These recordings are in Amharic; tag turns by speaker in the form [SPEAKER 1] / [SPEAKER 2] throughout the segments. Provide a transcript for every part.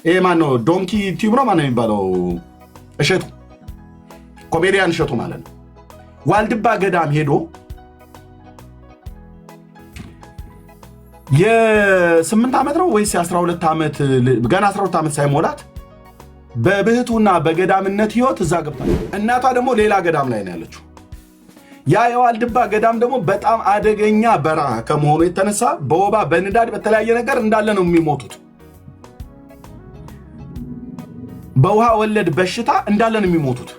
[SPEAKER 1] ይሄ ማን ነው? ዶንኪ ቲዩብ ነው ማን ነው የሚባለው? እሸቱ ኮሜዲያን እሸቱ ማለት ነው። ዋልድባ ገዳም ሄዶ የ8 ዓመት ነው ወይስ የ12 ዓመት ገና 12 ዓመት ሳይሞላት በብህቱና በገዳምነት ህይወት እዛ ገብታለች። እናቷ ደግሞ ሌላ ገዳም ላይ ነው ያለችው። ያ የዋልድባ ገዳም ደግሞ በጣም አደገኛ በረሃ ከመሆኑ የተነሳ በወባ በንዳድ በተለያየ ነገር እንዳለ ነው የሚሞቱት። በውሃ ወለድ በሽታ እንዳለ ነው የሚሞቱት።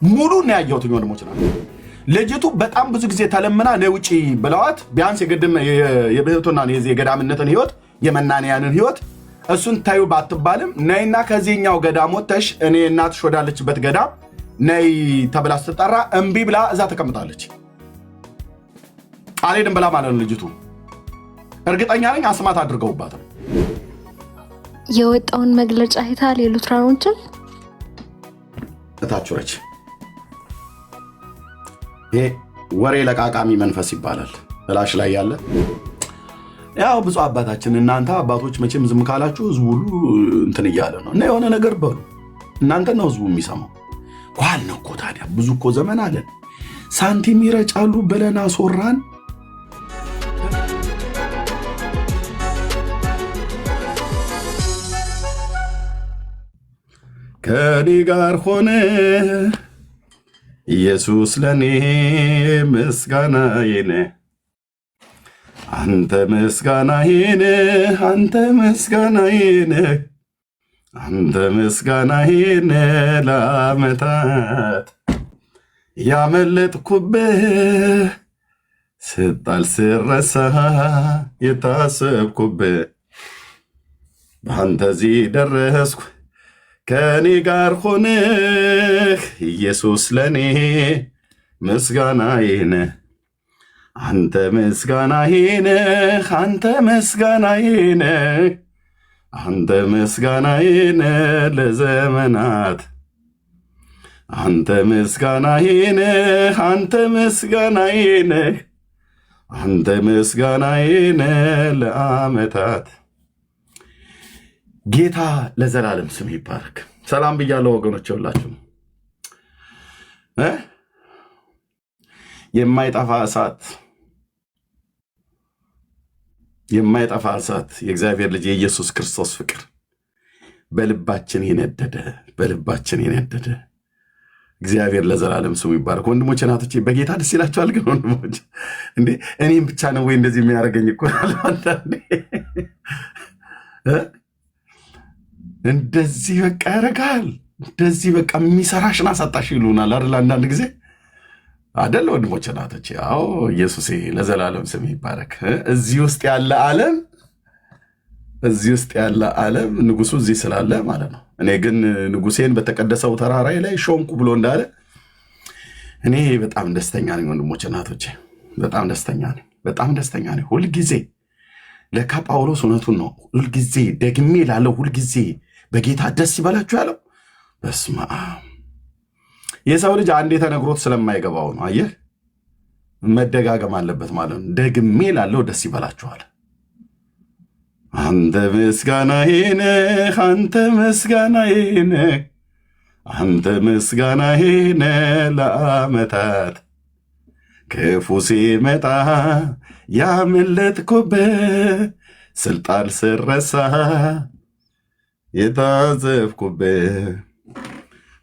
[SPEAKER 1] ሙሉ ነው ያየሁት ወንድሞች ነው። ልጅቱ በጣም ብዙ ጊዜ ተለምና ነውጪ ብለዋት ቢያንስ የብህቱና የገዳምነትን ህይወት የመናንያንን ህይወት እሱን ታዩ ባትባልም ነይና ከዚህኛው ገዳም ወጥተሽ እኔ እናትሽ ወዳለችበት ገዳም ነይ ተብላ ስትጠራ እምቢ ብላ እዛ ተቀምጣለች። አልሄድም ብላ ማለት ነው ልጅቱ። እርግጠኛ ነኝ አስማት አድርገውባት ነው።
[SPEAKER 2] የወጣውን መግለጫ አይታል የሉትራኖችን
[SPEAKER 1] እታችሁረች። ይሄ ወሬ ለቃቃሚ መንፈስ ይባላል። እላሽ ላይ ያለ ያው ብፁዕ አባታችን እናንተ አባቶች መቼም ዝም ካላችሁ ህዝቡ ሁሉ እንትን እያለ ነው እና የሆነ ነገር በሉ። እናንተ ነው ህዝቡ የሚሰማው። ኳል ነው እኮ ታዲያ ብዙ እኮ ዘመን አለን። ሳንቲም ይረጫሉ ብለን አስወራን። ከኔ ጋር ሆነ ኢየሱስ ለኔ ምስጋናዬ ነህ። አንተ ምስጋናዬ ነህ፣ አንተ ምስጋናዬ ነህ፣ አንተ ምስጋናዬ ነህ። ለዓመታት ያመለጥኩብህ ስጣል ስረሳ የታሰብኩብህ በአንተ እዚህ ደረስኩ። ከኔ ጋር ሆነህ ኢየሱስ ለኔ ምስጋናዬ ነህ። አንተ ምስጋናዬ ነህ፣ አንተ ምስጋናዬ ነህ፣ አንተ ምስጋናዬ ነህ ለዘመናት። አንተ ምስጋናዬ ነህ፣ አንተ ምስጋናዬ ነህ፣ አንተ ምስጋናዬ ነህ ለዓመታት። ጌታ ለዘላለም ስም ይባረክ። ሰላም ብያለሁ ወገኖች ሁላችሁ። የማይጠፋ እሳት የማይጠፋ እሳት የእግዚአብሔር ልጅ የኢየሱስ ክርስቶስ ፍቅር በልባችን የነደደ እግዚአብሔር ለዘላለም ስሙ ይባረክ። ወንድሞቼ እናቶቼ በጌታ ደስ ይላችኋል? ግን ወንድሞች እንዴ እኔም ብቻ ነው ወይ እንደዚህ የሚያደርገኝ? እኮ እንደዚህ በቃ ያደርጋል። እንደዚህ በቃ የሚሰራሽን አሳጣሽ ይሉናል አይደል? አንዳንድ ጊዜ አይደል ወንድሞቼ እናቶቼ? አዎ ኢየሱሴ ለዘላለም ስም ይባረክ። እዚህ ውስጥ ያለ ዓለም ንጉሱ እዚህ ስላለ ማለት ነው። እኔ ግን ንጉሴን በተቀደሰው ተራራይ ላይ ሾምኩ ብሎ እንዳለ እኔ በጣም ደስተኛ ነኝ ወንድሞቼ እናቶቼ፣ በጣም ደስተኛ ነኝ ሁልጊዜ። ለካ ጳውሎስ እውነቱን ነው። ሁልጊዜ ደግሜ ላለው ሁልጊዜ በጌታ ደስ ይበላችሁ ያለው። በስመ አብ። የሰው ልጅ አንዴ ተነግሮት ስለማይገባው ነው። አየህ መደጋገም አለበት ማለት ነው። ደግሜ ላለው ደስ ይበላችኋል። አንተ ምስጋናዬ ነህ፣ አንተ ምስጋናዬ ነህ፣ አንተ ምስጋናዬ ነህ ለዓመታት። ክፉ ሲመጣ ያመለጥኩብህ ስልጣን ስረሳ የታዘብኩብህ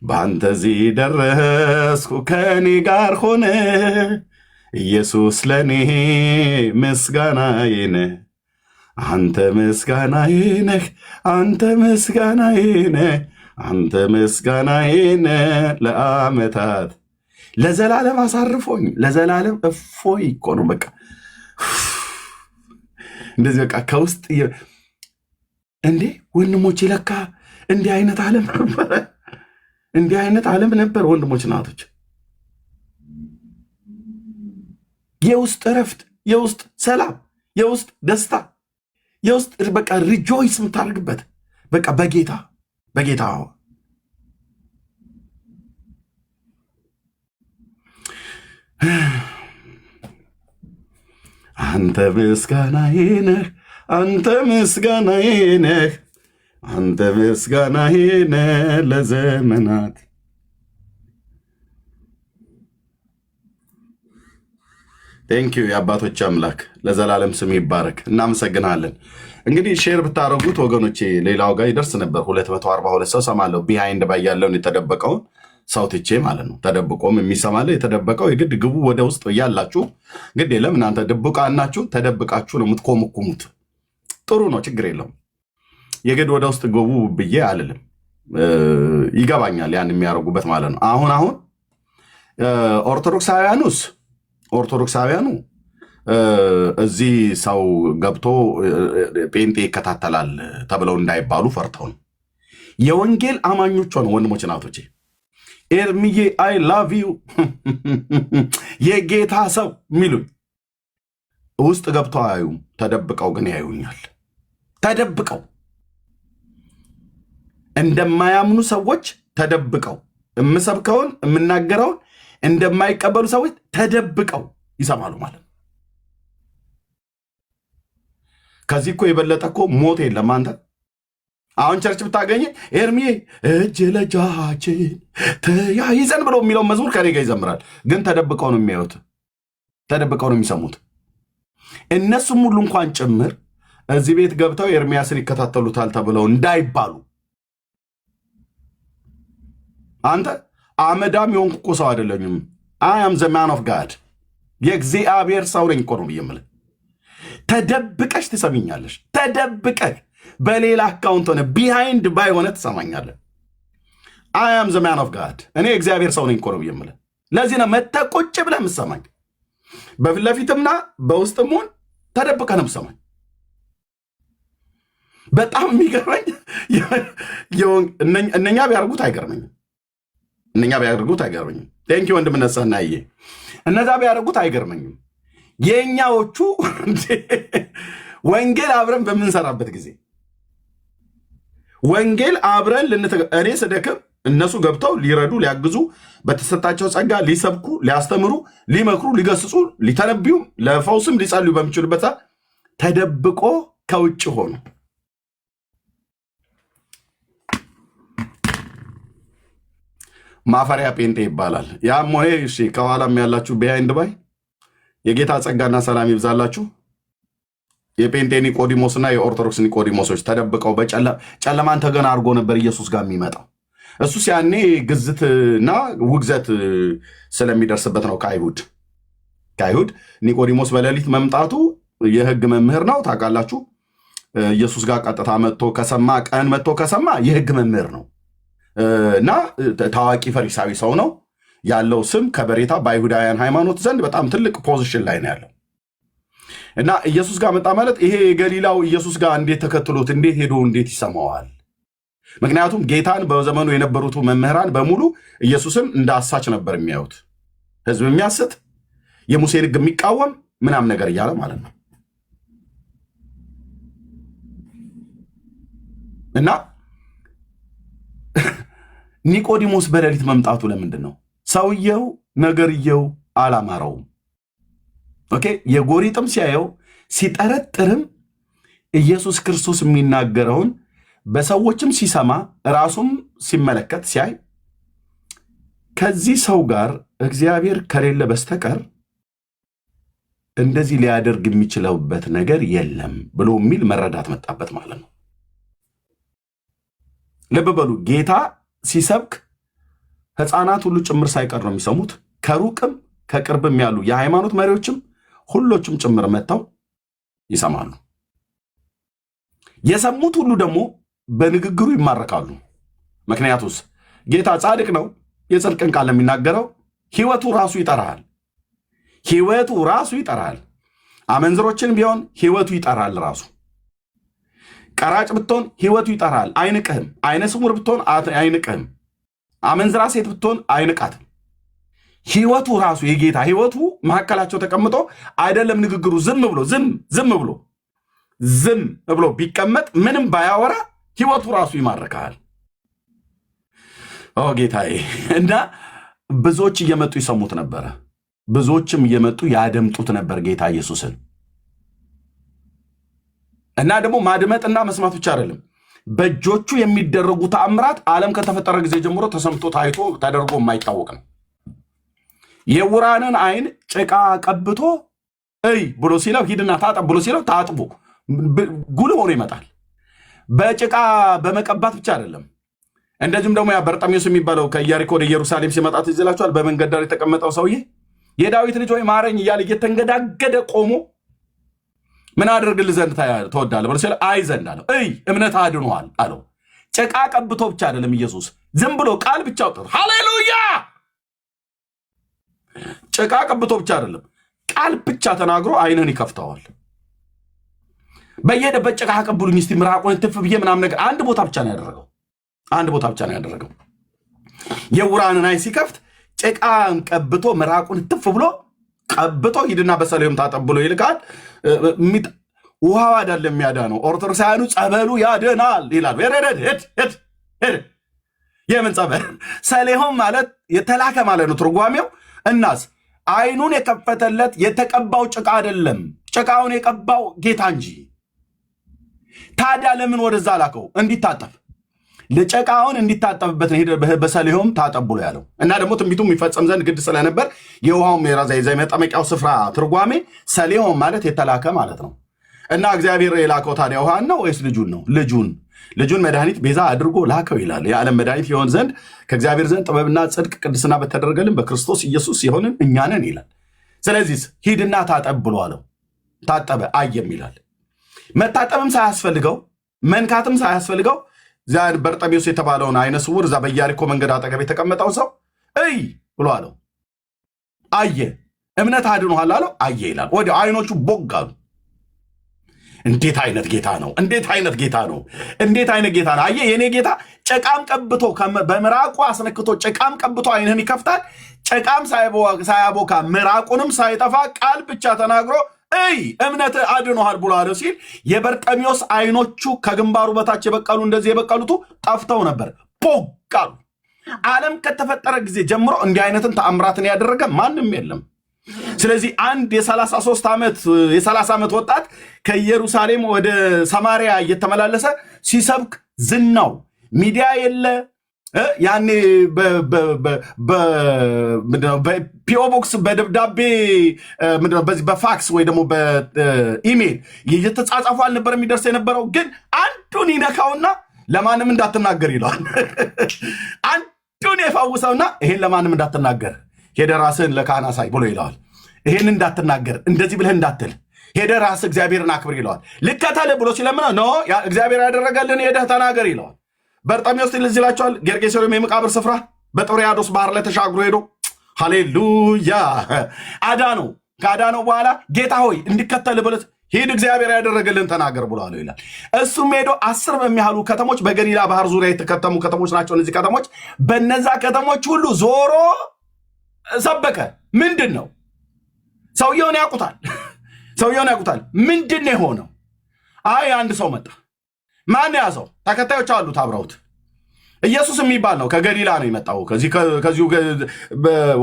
[SPEAKER 1] በአንተ እዚህ ደረስኩ። ከኔ ጋር ሆነ ኢየሱስ ለኔ ምስጋናዬ ነህ። አንተ ምስጋናዬ ነህ፣ አንተ ምስጋናዬ ነህ፣ አንተ ምስጋናዬ ነህ ለዓመታት። ለዘላለም አሳርፎኝ ለዘላለም እፎይ እኮ ነው። በቃ እንደዚህ በቃ ከውስጥ እንዴ ወንድሞች፣ ለካ እንዲህ አይነት ዓለም ነበረ፣ እንዲህ አይነት ዓለም ነበር ወንድሞች ናቶች። የውስጥ እረፍት፣ የውስጥ ሰላም፣ የውስጥ ደስታ፣ የውስጥ በቃ ሪጆይስ የምታደርግበት በቃ በጌታ አንተ ምስጋናዬ ነህ፣ አንተ ምስጋናዬ ነህ፣ አንተ ምስጋናዬ ነህ ለዘመናት። ቴንኪዩ የአባቶች አምላክ ለዘላለም ስም ይባረክ። እናመሰግናለን። እንግዲህ ሼር ብታደረጉት ወገኖቼ ሌላው ጋር ይደርስ ነበር። 242 ሰው ሰማለሁ። ቢሃይንድ ባይ ያለውን የተደበቀውን ሰው ትቼ ማለት ነው። ተደብቆም የሚሰማለ የተደበቀው የግድ ግቡ ወደ ውስጥ እያላችሁ ግድ የለም እናንተ ድብቃናችሁ ተደብቃችሁ ነው የምትኮምኩሙት። ጥሩ ነው፣ ችግር የለውም። የግድ ወደ ውስጥ ግቡ ብዬ አልልም። ይገባኛል ያን የሚያደርጉበት ማለት ነው። አሁን ኦርቶዶክሳውያኑ እዚህ ሰው ገብቶ ጴንጤ ይከታተላል ተብለው እንዳይባሉ ፈርተው ነው። የወንጌል አማኞች ሆነ ወንድሞች ናቶቼ ኤርሚዬ አይ ላቭ ዩ የጌታ ሰው የሚሉኝ ውስጥ ገብተው አያዩም፣ ተደብቀው ግን ያዩኛል። ተደብቀው እንደማያምኑ ሰዎች ተደብቀው የምሰብከውን የምናገረውን እንደማይቀበሉ ሰዎች ተደብቀው ይሰማሉ ማለት ነው። ከዚህ እኮ የበለጠ እኮ ሞት የለም። አንተ አሁን ቸርች ብታገኘ ኤርሚ እጅ ለእጃችን ተያይዘን ብሎ የሚለው መዝሙር ከኔ ጋር ይዘምራል። ግን ተደብቀው ነው የሚያዩት፣ ተደብቀው ነው የሚሰሙት። እነሱም ሁሉ እንኳን ጭምር እዚህ ቤት ገብተው ኤርሚያስን ይከታተሉታል ተብለው እንዳይባሉ አንተ አመዳም የሆንኩ እኮ ሰው አይደለኝም። አይ አም ዘ ማን ኦፍ ጋድ የእግዚአብሔር ሰው ነኝ እኮ ነው ብዬ የምልህ። ተደብቀሽ ትሰሚኛለሽ። ተደብቀህ በሌላ አካውንት ሆነ ቢሃይንድ ባይ ሆነ ትሰማኛለህ። አይ አም ዘ ማን ኦፍ ጋድ እኔ የእግዚአብሔር ሰው ነኝ እኮ ነው ብዬ የምልህ። ለዚህ ነው መተህ ቁጭ ብለህ የምትሰማኝ። በፊት ለፊትምና በውስጥም ሆን ተደብቀህ ነው የምትሰማኝ። በጣም የሚገርመኝ እነኛ ቢያደርጉት አይገርመኝም። ቴንኪ ወንድምነት ሰናዬ። እነዛ ቢያደርጉት አይገርመኝም። የእኛዎቹ ወንጌል አብረን በምንሰራበት ጊዜ ወንጌል አብረን እኔ ስደክም እነሱ ገብተው ሊረዱ ሊያግዙ በተሰጣቸው ጸጋ ሊሰብኩ ሊያስተምሩ ሊመክሩ ሊገስጹ ሊተነብዩም ለፈውስም ሊጸልዩ በሚችሉበት ተደብቆ ከውጭ ሆኑ። ማፈሪያ ጴንጤ ይባላል። ያም ሆነ እሺ፣ ከኋላም ያላችሁ ቢሃይንድ ባይ የጌታ ጸጋና ሰላም ይብዛላችሁ። የጴንጤ ኒቆዲሞስና የኦርቶዶክስ ኒቆዲሞሶች ተደብቀው ጨለማን ተገና አድርጎ ነበር ኢየሱስ ጋር የሚመጣው። እሱስ ያኔ ግዝትና ውግዘት ስለሚደርስበት ነው ከአይሁድ ኒቆዲሞስ በሌሊት መምጣቱ የሕግ መምህር ነው ታውቃላችሁ። ኢየሱስ ጋር ቀጥታ ቀን መጥቶ ከሰማ የሕግ መምህር ነው እና ታዋቂ ፈሪሳዊ ሰው ነው ያለው። ስም ከበሬታ በአይሁዳውያን ሃይማኖት ዘንድ በጣም ትልቅ ፖዚሽን ላይ ነው ያለው። እና ኢየሱስ ጋር መጣ ማለት ይሄ የገሊላው ኢየሱስ ጋር እንዴት ተከትሎት እንዴት ሄዶ እንዴት ይሰማዋል? ምክንያቱም ጌታን በዘመኑ የነበሩት መምህራን በሙሉ ኢየሱስን እንደ አሳች ነበር የሚያዩት። ህዝብ የሚያስት የሙሴን ሕግ የሚቃወም ምናምን ነገር እያለ ማለት ነው። እና ኒቆዲሞስ በሌሊት መምጣቱ ለምንድን ነው? ሰውየው ነገርየው አላማረውም። ኦኬ፣ የጎሪጥም ሲያየው ሲጠረጥርም ኢየሱስ ክርስቶስ የሚናገረውን በሰዎችም ሲሰማ ራሱም ሲመለከት ሲያይ ከዚህ ሰው ጋር እግዚአብሔር ከሌለ በስተቀር እንደዚህ ሊያደርግ የሚችለውበት ነገር የለም ብሎ የሚል መረዳት መጣበት ማለት ነው። ልብ በሉ፣ ጌታ ሲሰብክ ሕፃናት ሁሉ ጭምር ሳይቀር ነው የሚሰሙት። ከሩቅም ከቅርብም ያሉ የሃይማኖት መሪዎችም ሁሎችም ጭምር መጥተው ይሰማሉ። የሰሙት ሁሉ ደግሞ በንግግሩ ይማረካሉ። ምክንያቱስ ጌታ ጻድቅ ነው፣ የጽድቅን ቃል የሚናገረው ሕይወቱ ራሱ ይጠራል። አመንዝሮችን ቢሆን ሕይወቱ ይጠራል ራሱ። ቀራጭ ብትሆን ሕይወቱ ይጠራል፣ አይንቅህም። አይነ ስውር ብትሆን አይንቅህም። አመንዝራ ሴት ብትሆን አይንቃትም። ሕይወቱ ራሱ የጌታ ሕይወቱ መካከላቸው ተቀምጦ አይደለም ንግግሩ ዝም ብሎ ቢቀመጥ ምንም ባያወራ ሕይወቱ ራሱ ይማርካል። ጌታዬ። እና ብዙዎች እየመጡ ይሰሙት ነበረ። ብዙዎችም እየመጡ ያደምጡት ነበር ጌታ ኢየሱስን። እና ደግሞ ማድመጥና መስማት ብቻ አይደለም፣ በእጆቹ የሚደረጉ ተአምራት ዓለም ከተፈጠረ ጊዜ ጀምሮ ተሰምቶ ታይቶ ተደርጎ የማይታወቅ ነው። የዕውራንን አይን ጭቃ ቀብቶ እይ ብሎ ሲለው ሂድና ታጠብ ብሎ ሲለው ታጥቦ ጉልህ ሆኖ ይመጣል። በጭቃ በመቀባት ብቻ አይደለም። እንደዚሁም ደግሞ ያ በርጤሜዎስ የሚባለው ከኢያሪኮ ወደ ኢየሩሳሌም ሲመጣ ትዝ ይላችኋል። በመንገድ ዳር የተቀመጠው ሰውዬ የዳዊት ልጅ ሆይ ማረኝ እያለ እየተንገዳገደ ቆሞ ምን አደርግልህ ዘንድ ትወዳለህ ብሎ ሲለው አይ ዘንድ አለው። እይ እምነት አድኖሃል አለው። ጭቃ ቀብቶ ብቻ አይደለም ኢየሱስ ዝም ብሎ ቃል ብቻ አውጥቶ ሃሌሉያ። ጭቃ ቀብቶ ብቻ አይደለም ቃል ብቻ ተናግሮ አይንህን ይከፍተዋል። በየሄደበት ጭቃ ቀብሉኝ እስቲ ምራቁን ትፍ ብዬ ምናምን ነገር አንድ ቦታ ብቻ ነው ያደረገው። አንድ ቦታ ብቻ ነው ያደረገው። የዕውራንን አይን ሲከፍት ጭቃን ቀብቶ ምራቁን ትፍ ብሎ ቀብቶ ሂድና በሰሊሆም ታጠብ ብሎ ይልካል። ውሃው አይደለም የሚያዳነው፣ ኦርቶዶክሳውያኑ ጸበሉ ያድናል ይላሉ። ሄድ የምን ጸበል? ሰሊሆም ማለት የተላከ ማለት ነው ትርጓሜው። እናስ አይኑን የከፈተለት የተቀባው ጭቃ አይደለም፣ ጭቃውን የቀባው ጌታ እንጂ። ታዲያ ለምን ወደዛ ላከው? እንዲታጠብ ለጨቃውን እንዲታጠብበት ነው በሰሊሆም ታጠብ ብሎ ያለው። እና ደግሞ ትንቢቱም የሚፈጸም ዘንድ ግድ ስለነበር የውሃው የራዛ መጠመቂያው ስፍራ ትርጓሜ ሰሊሆም ማለት የተላከ ማለት ነው። እና እግዚአብሔር የላከው ታዲያ ውሃን ነው ወይስ ልጁን ነው? ልጁን መድኃኒት ቤዛ አድርጎ ላከው ይላል። የዓለም መድኃኒት የሆን ዘንድ ከእግዚአብሔር ዘንድ ጥበብና ጽድቅ ቅድስና በተደረገልን በክርስቶስ ኢየሱስ የሆንን እኛ ነን ይላል። ስለዚህ ሂድና ታጠብ ብሎ አለው። ታጠበ አየም ይላል። መታጠብም ሳያስፈልገው መንካትም ሳያስፈልገው በርጤሜዎስ የተባለውን አይነ ስውር እዛ በኢያሪኮ መንገድ አጠገብ የተቀመጠው ሰው እይ ብሎ አለው። አየ። እምነት አድኖሃል አለው። አየ ይላል። ወዲያው አይኖቹ ቦግ አሉ። እንዴት አይነት ጌታ ነው! እንዴት አይነት ጌታ ነው! እንዴት አይነት ጌታ ነው! አየ የኔ ጌታ ጭቃም ቀብቶ በምራቁ አስነክቶ ጭቃም ቀብቶ አይንህን ይከፍታል። ጭቃም ሳያቦካ ምራቁንም ሳይጠፋ ቃል ብቻ ተናግሮ እይ እምነት አድኖሃል ብሎ አለው ሲል የበርጤሜዎስ አይኖቹ ከግንባሩ በታች የበቀሉ እንደዚህ የበቀሉቱ ጠፍተው ነበር፣ ቦግ አሉ። ዓለም ከተፈጠረ ጊዜ ጀምሮ እንዲህ አይነትን ተአምራትን ያደረገ ማንም የለም። ስለዚህ አንድ የ30 ዓመት ወጣት ከኢየሩሳሌም ወደ ሰማሪያ እየተመላለሰ ሲሰብክ ዝናው ሚዲያ የለ ያኔ በፒኦ ቦክስ በደብዳቤ በዚህ በፋክስ ወይ ደግሞ በኢሜል እየተጻጻፉ አልነበር የሚደርስ የነበረው። ግን አንዱን ይነካውና ለማንም እንዳትናገር ይለዋል። አንዱን የፋውሰውና ይሄን ለማንም እንዳትናገር ሄደ ራስህን ለካህን አሳይ ብሎ ይለዋል። ይሄን እንዳትናገር እንደዚህ ብለህ እንዳትል ሄደ ራስህ እግዚአብሔርን አክብር ይለዋል። ልከተልህ ብሎ ሲለምነው ኖ እግዚአብሔር ያደረገልን ሄደህ ተናገር ይለዋል። በርጤሜዎስ ትዝ ይላችኋል። ጌርጌሴኖን የመቃብር ስፍራ በጥብርያዶስ ባህር ላይ ተሻግሮ ሄዶ ሃሌሉያ አዳነው። ካዳነው በኋላ ጌታ ሆይ እንዲከተል ብለት ሂድ እግዚአብሔር ያደረገልን ተናገር ብሎ አለው ይላል። እሱም ሄዶ 10 በሚያህሉ ከተሞች በገሊላ ባህር ዙሪያ የተከተሙ ከተሞች ናቸው እነዚህ ከተሞች። በነዛ ከተሞች ሁሉ ዞሮ ሰበከ። ምንድን ነው? ሰውየውን ያውቁታል። ምንድን ነው የሆነው? አይ አንድ ሰው መጣ። ማን ያዘው? ተከታዮች አሉት አብረውት። ኢየሱስ የሚባል ነው፣ ከገሊላ ነው የመጣው፣ ከዚሁ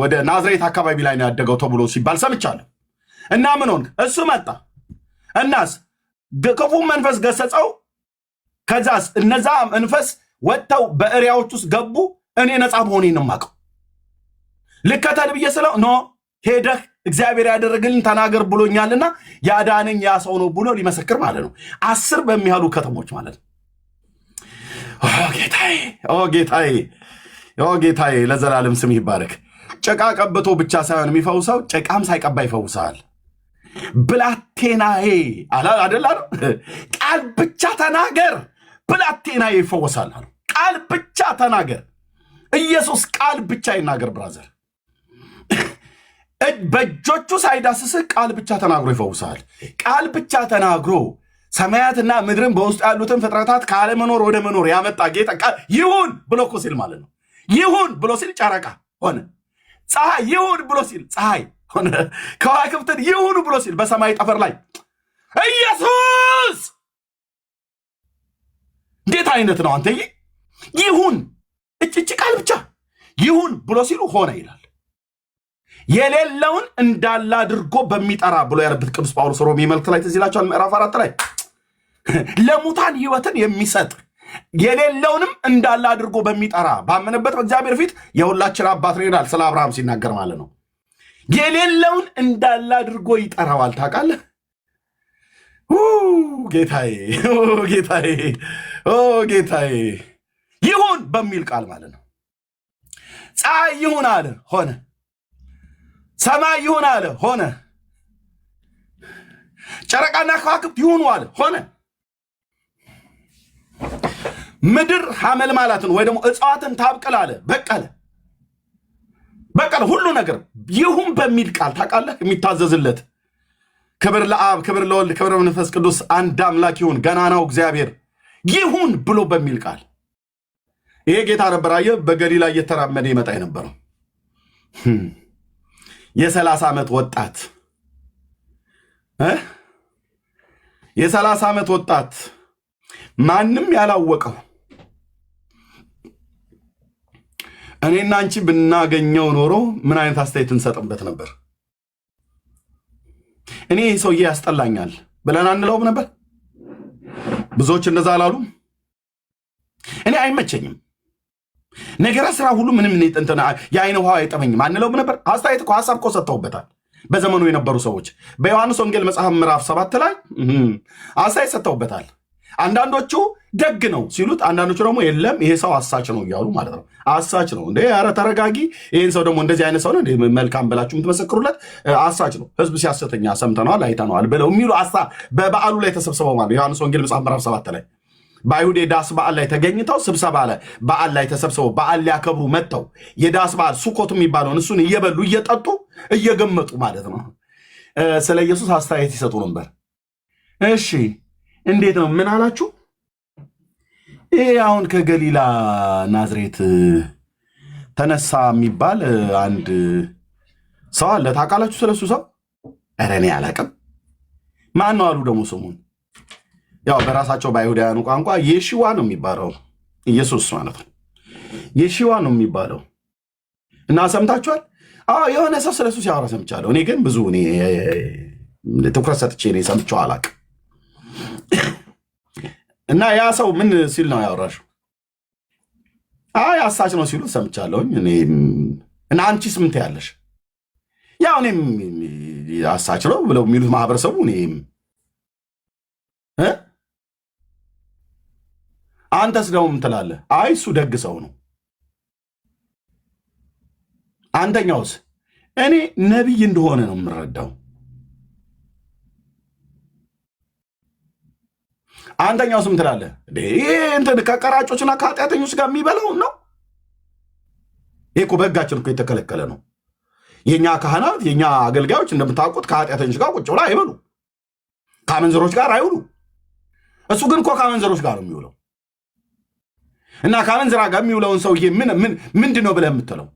[SPEAKER 1] ወደ ናዝሬት አካባቢ ላይ ነው ያደገው ተብሎ ሲባል ሰምቻለሁ። እና ምን ሆንክ? እሱ መጣ። እናስ ክፉ መንፈስ ገሰጸው። ከዛስ እነዛ መንፈስ ወጥተው በእሪያዎች ውስጥ ገቡ። እኔ ነፃ መሆኔን ነው የማውቀው። ልከተል ብዬ ስለው ኖ ሄደህ እግዚአብሔር ያደረገልን ተናገር ብሎኛልና ያዳነኝ ያ ሰው ነው ብሎ ሊመሰክር ማለት ነው። 10 በሚያሉ ከተሞች ማለት ነው። ጌታዬ ለዘላለም ስም ይባረክ። ጭቃ ቀብቶ ብቻ ሳይሆን የሚፈውሰው ጭቃም ሳይቀባ ይፈውሳል። ብላቴናዬ አደላ ቃል ብቻ ተናገር ብላቴናዬ ይፈወሳል አሉ። ቃል ብቻ ተናገር። ኢየሱስ ቃል ብቻ ይናገር ብራዘር። በእጆቹ ሳይዳስስ ቃል ብቻ ተናግሮ ይፈውሳል። ቃል ብቻ ተናግሮ ሰማያትና ምድርን በውስጡ ያሉትን ፍጥረታት ካለመኖር ወደ መኖር ያመጣ ጌታ ቃል ይሁን ብሎ እኮ ሲል ማለት ነው። ይሁን ብሎ ሲል ጨረቃ ሆነ። ፀሐይ ይሁን ብሎ ሲል ፀሐይ ሆነ። ከዋክብትን ይሁን ብሎ ሲል በሰማይ ጠፈር ላይ ኢየሱስ። እንዴት አይነት ነው አንተ! ይሁን እጭ ቃል ብቻ ይሁን ብሎ ሲሉ ሆነ ይላል። የሌለውን እንዳለ አድርጎ በሚጠራ ብሎ ያለበት ቅዱስ ጳውሎስ ሮሜ መልእክት ላይ ትዝ ይላችኋል። ምዕራፍ 4 ላይ ለሙታን ሕይወትን የሚሰጥ የሌለውንም እንዳለ አድርጎ በሚጠራ ባመነበት በእግዚአብሔር ፊት የሁላችን አባት ነው ይላል። ስለ አብርሃም ሲናገር ማለት ነው። የሌለውን እንዳለ አድርጎ ይጠራዋል። ታውቃለህ? ጌታዬ ጌታዬ ጌታዬ ይሁን በሚል ቃል ማለት ነው። ፀሐይ ይሁን አለ ሆነ። ሰማይ ይሁን አለ ሆነ። ጨረቃና ከዋክብት ይሁኑ አለ ሆነ። ምድር ሐመልማላትን ወይ ደግሞ እጽዋትን ታብቅል አለ በቀለ። ሁሉ ነገር ይሁን በሚል ቃል ታውቃለህ? የሚታዘዝለት ክብር ለአብ ክብር ለወልድ ክብር ለመንፈስ ቅዱስ አንድ አምላክ ይሁን ገናናው እግዚአብሔር ይሁን ብሎ በሚል ቃል ይሄ ጌታ ነበር። አየህ፣ በገሊላ እየተራመደ ይመጣ የነበረው የ30 ዓመት ወጣት የ30 ዓመት ወጣት ማንም ያላወቀው እኔና አንቺ ብናገኘው ኖሮ ምን አይነት አስተያየት እንሰጥበት ነበር? እኔ ሰውዬ ያስጠላኛል ብለን አንለውም ነበር? ብዙዎች እንደዛ አላሉም? እኔ አይመቸኝም ነገረ ስራ ሁሉ ምንም እንትና የአይነ ውሃ አይጠመኝም አንለውም ነበር? አስተያየት እኮ ሐሳብ እኮ ሰጥተውበታል በዘመኑ የነበሩ ሰዎች። በዮሐንስ ወንጌል መጽሐፍ ምዕራፍ 7 ላይ አስተያየት ሰጥተውበታል። አንዳንዶቹ ደግ ነው ሲሉት፣ አንዳንዶቹ ደግሞ የለም ይሄ ሰው አሳች ነው እያሉ ማለት ነው። አሳች ነው እንዴ? ኧረ ተረጋጊ፣ ይህን ሰው ደግሞ እንደዚህ አይነት ሰው ነው መልካም ብላችሁ የምትመሰክሩለት? አሳች ነው፣ ህዝብ ሲያሰተኛ ሰምተነዋል አይተነዋል ብለው የሚሉ በበዓሉ ላይ ተሰብስበው ማለት ዮሐንስ ወንጌል መጽሐፍ ምዕራፍ 7 ላይ በአይሁድ የዳስ በዓል ላይ ተገኝተው ስብሰባ ላይ በዓል ላይ ተሰብስበው በዓል ሊያከብሩ መጥተው የዳስ በዓል ሱኮት የሚባለውን እሱን እየበሉ እየጠጡ እየገመጡ ማለት ነው ስለ ኢየሱስ አስተያየት ይሰጡ ነበር። እሺ እንዴት ነው? ምን አላችሁ? ይሄ አሁን ከገሊላ ናዝሬት ተነሳ የሚባል አንድ ሰው አለ። ታውቃላችሁ ስለሱ ሰው? ኧረ እኔ አላውቅም። ማን ነው አሉ ደግሞ ስሙን። ያው በራሳቸው በአይሁዳውያኑ ቋንቋ የሺዋ ነው የሚባለው፣ ኢየሱስ ማለት ነው። የሺዋ ነው የሚባለው እና ሰምታችኋል? የሆነ ሰው ስለሱ ሲያወራ ሰምቻለሁ። እኔ ግን ብዙ ትኩረት ሰጥቼ ሰምቼው አላውቅም። እና ያ ሰው ምን ሲል ነው ያወራሽው? አሳች ነው ሲሉ ሰምቻለሁኝ። እና አንቺስ ምን ትያለሽ? ያው እኔም አሳች ነው ብለው የሚሉት ማህበረሰቡ አንተስ ደግሞ ምን ትላለህ? እሱ ደግ ሰው ነው። አንተኛውስ? እኔ ነቢይ እንደሆነ ነው የምረዳው። አንተኛው ስም ትላለህ? ይሄ እንትን ከቀራጮችና ከኃጢአተኞች ጋር የሚበላው ነው። ይሄ እኮ በሕጋችን እኮ የተከለከለ ነው። የኛ ካህናት የኛ አገልጋዮች እንደምታውቁት ከኃጢአተኞች ጋር ቁጭ ብላ አይበሉ፣ ከአመንዝሮች ጋር አይውሉ። እሱ ግን እኮ ከአመንዝሮች ጋር ነው የሚውለው። እና ከአመንዝራ ጋር የሚውለውን ሰውዬ ምንድን ነው ብለህ የምትለው?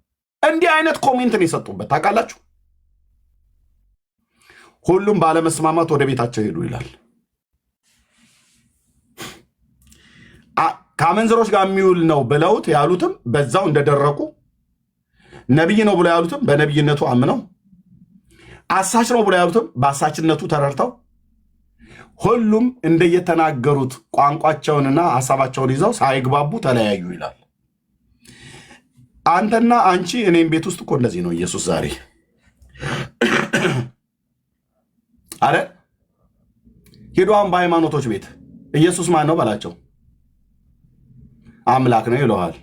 [SPEAKER 1] እንዲህ አይነት ኮሜንትን የሰጡበት ታውቃላችሁ። ሁሉም ባለመስማማት ወደ ቤታቸው ሄዱ ይላል። ከአመንዝሮች ጋር የሚውል ነው ብለውት ያሉትም በዛው እንደደረቁ፣ ነቢይ ነው ብለው ያሉትም በነቢይነቱ አምነው፣ አሳች ነው ብለው ያሉትም በአሳችነቱ ተረድተው፣ ሁሉም እንደየተናገሩት ቋንቋቸውንና ሐሳባቸውን ይዘው ሳይግባቡ ተለያዩ ይላል። አንተና አንቺ እኔም ቤት ውስጥ እኮ እንደዚህ ነው። ኢየሱስ ዛሬ አረ ሄዷን በሃይማኖቶች ቤት ኢየሱስ ማን ነው በላቸው። አምላክ ነው ይለዋል።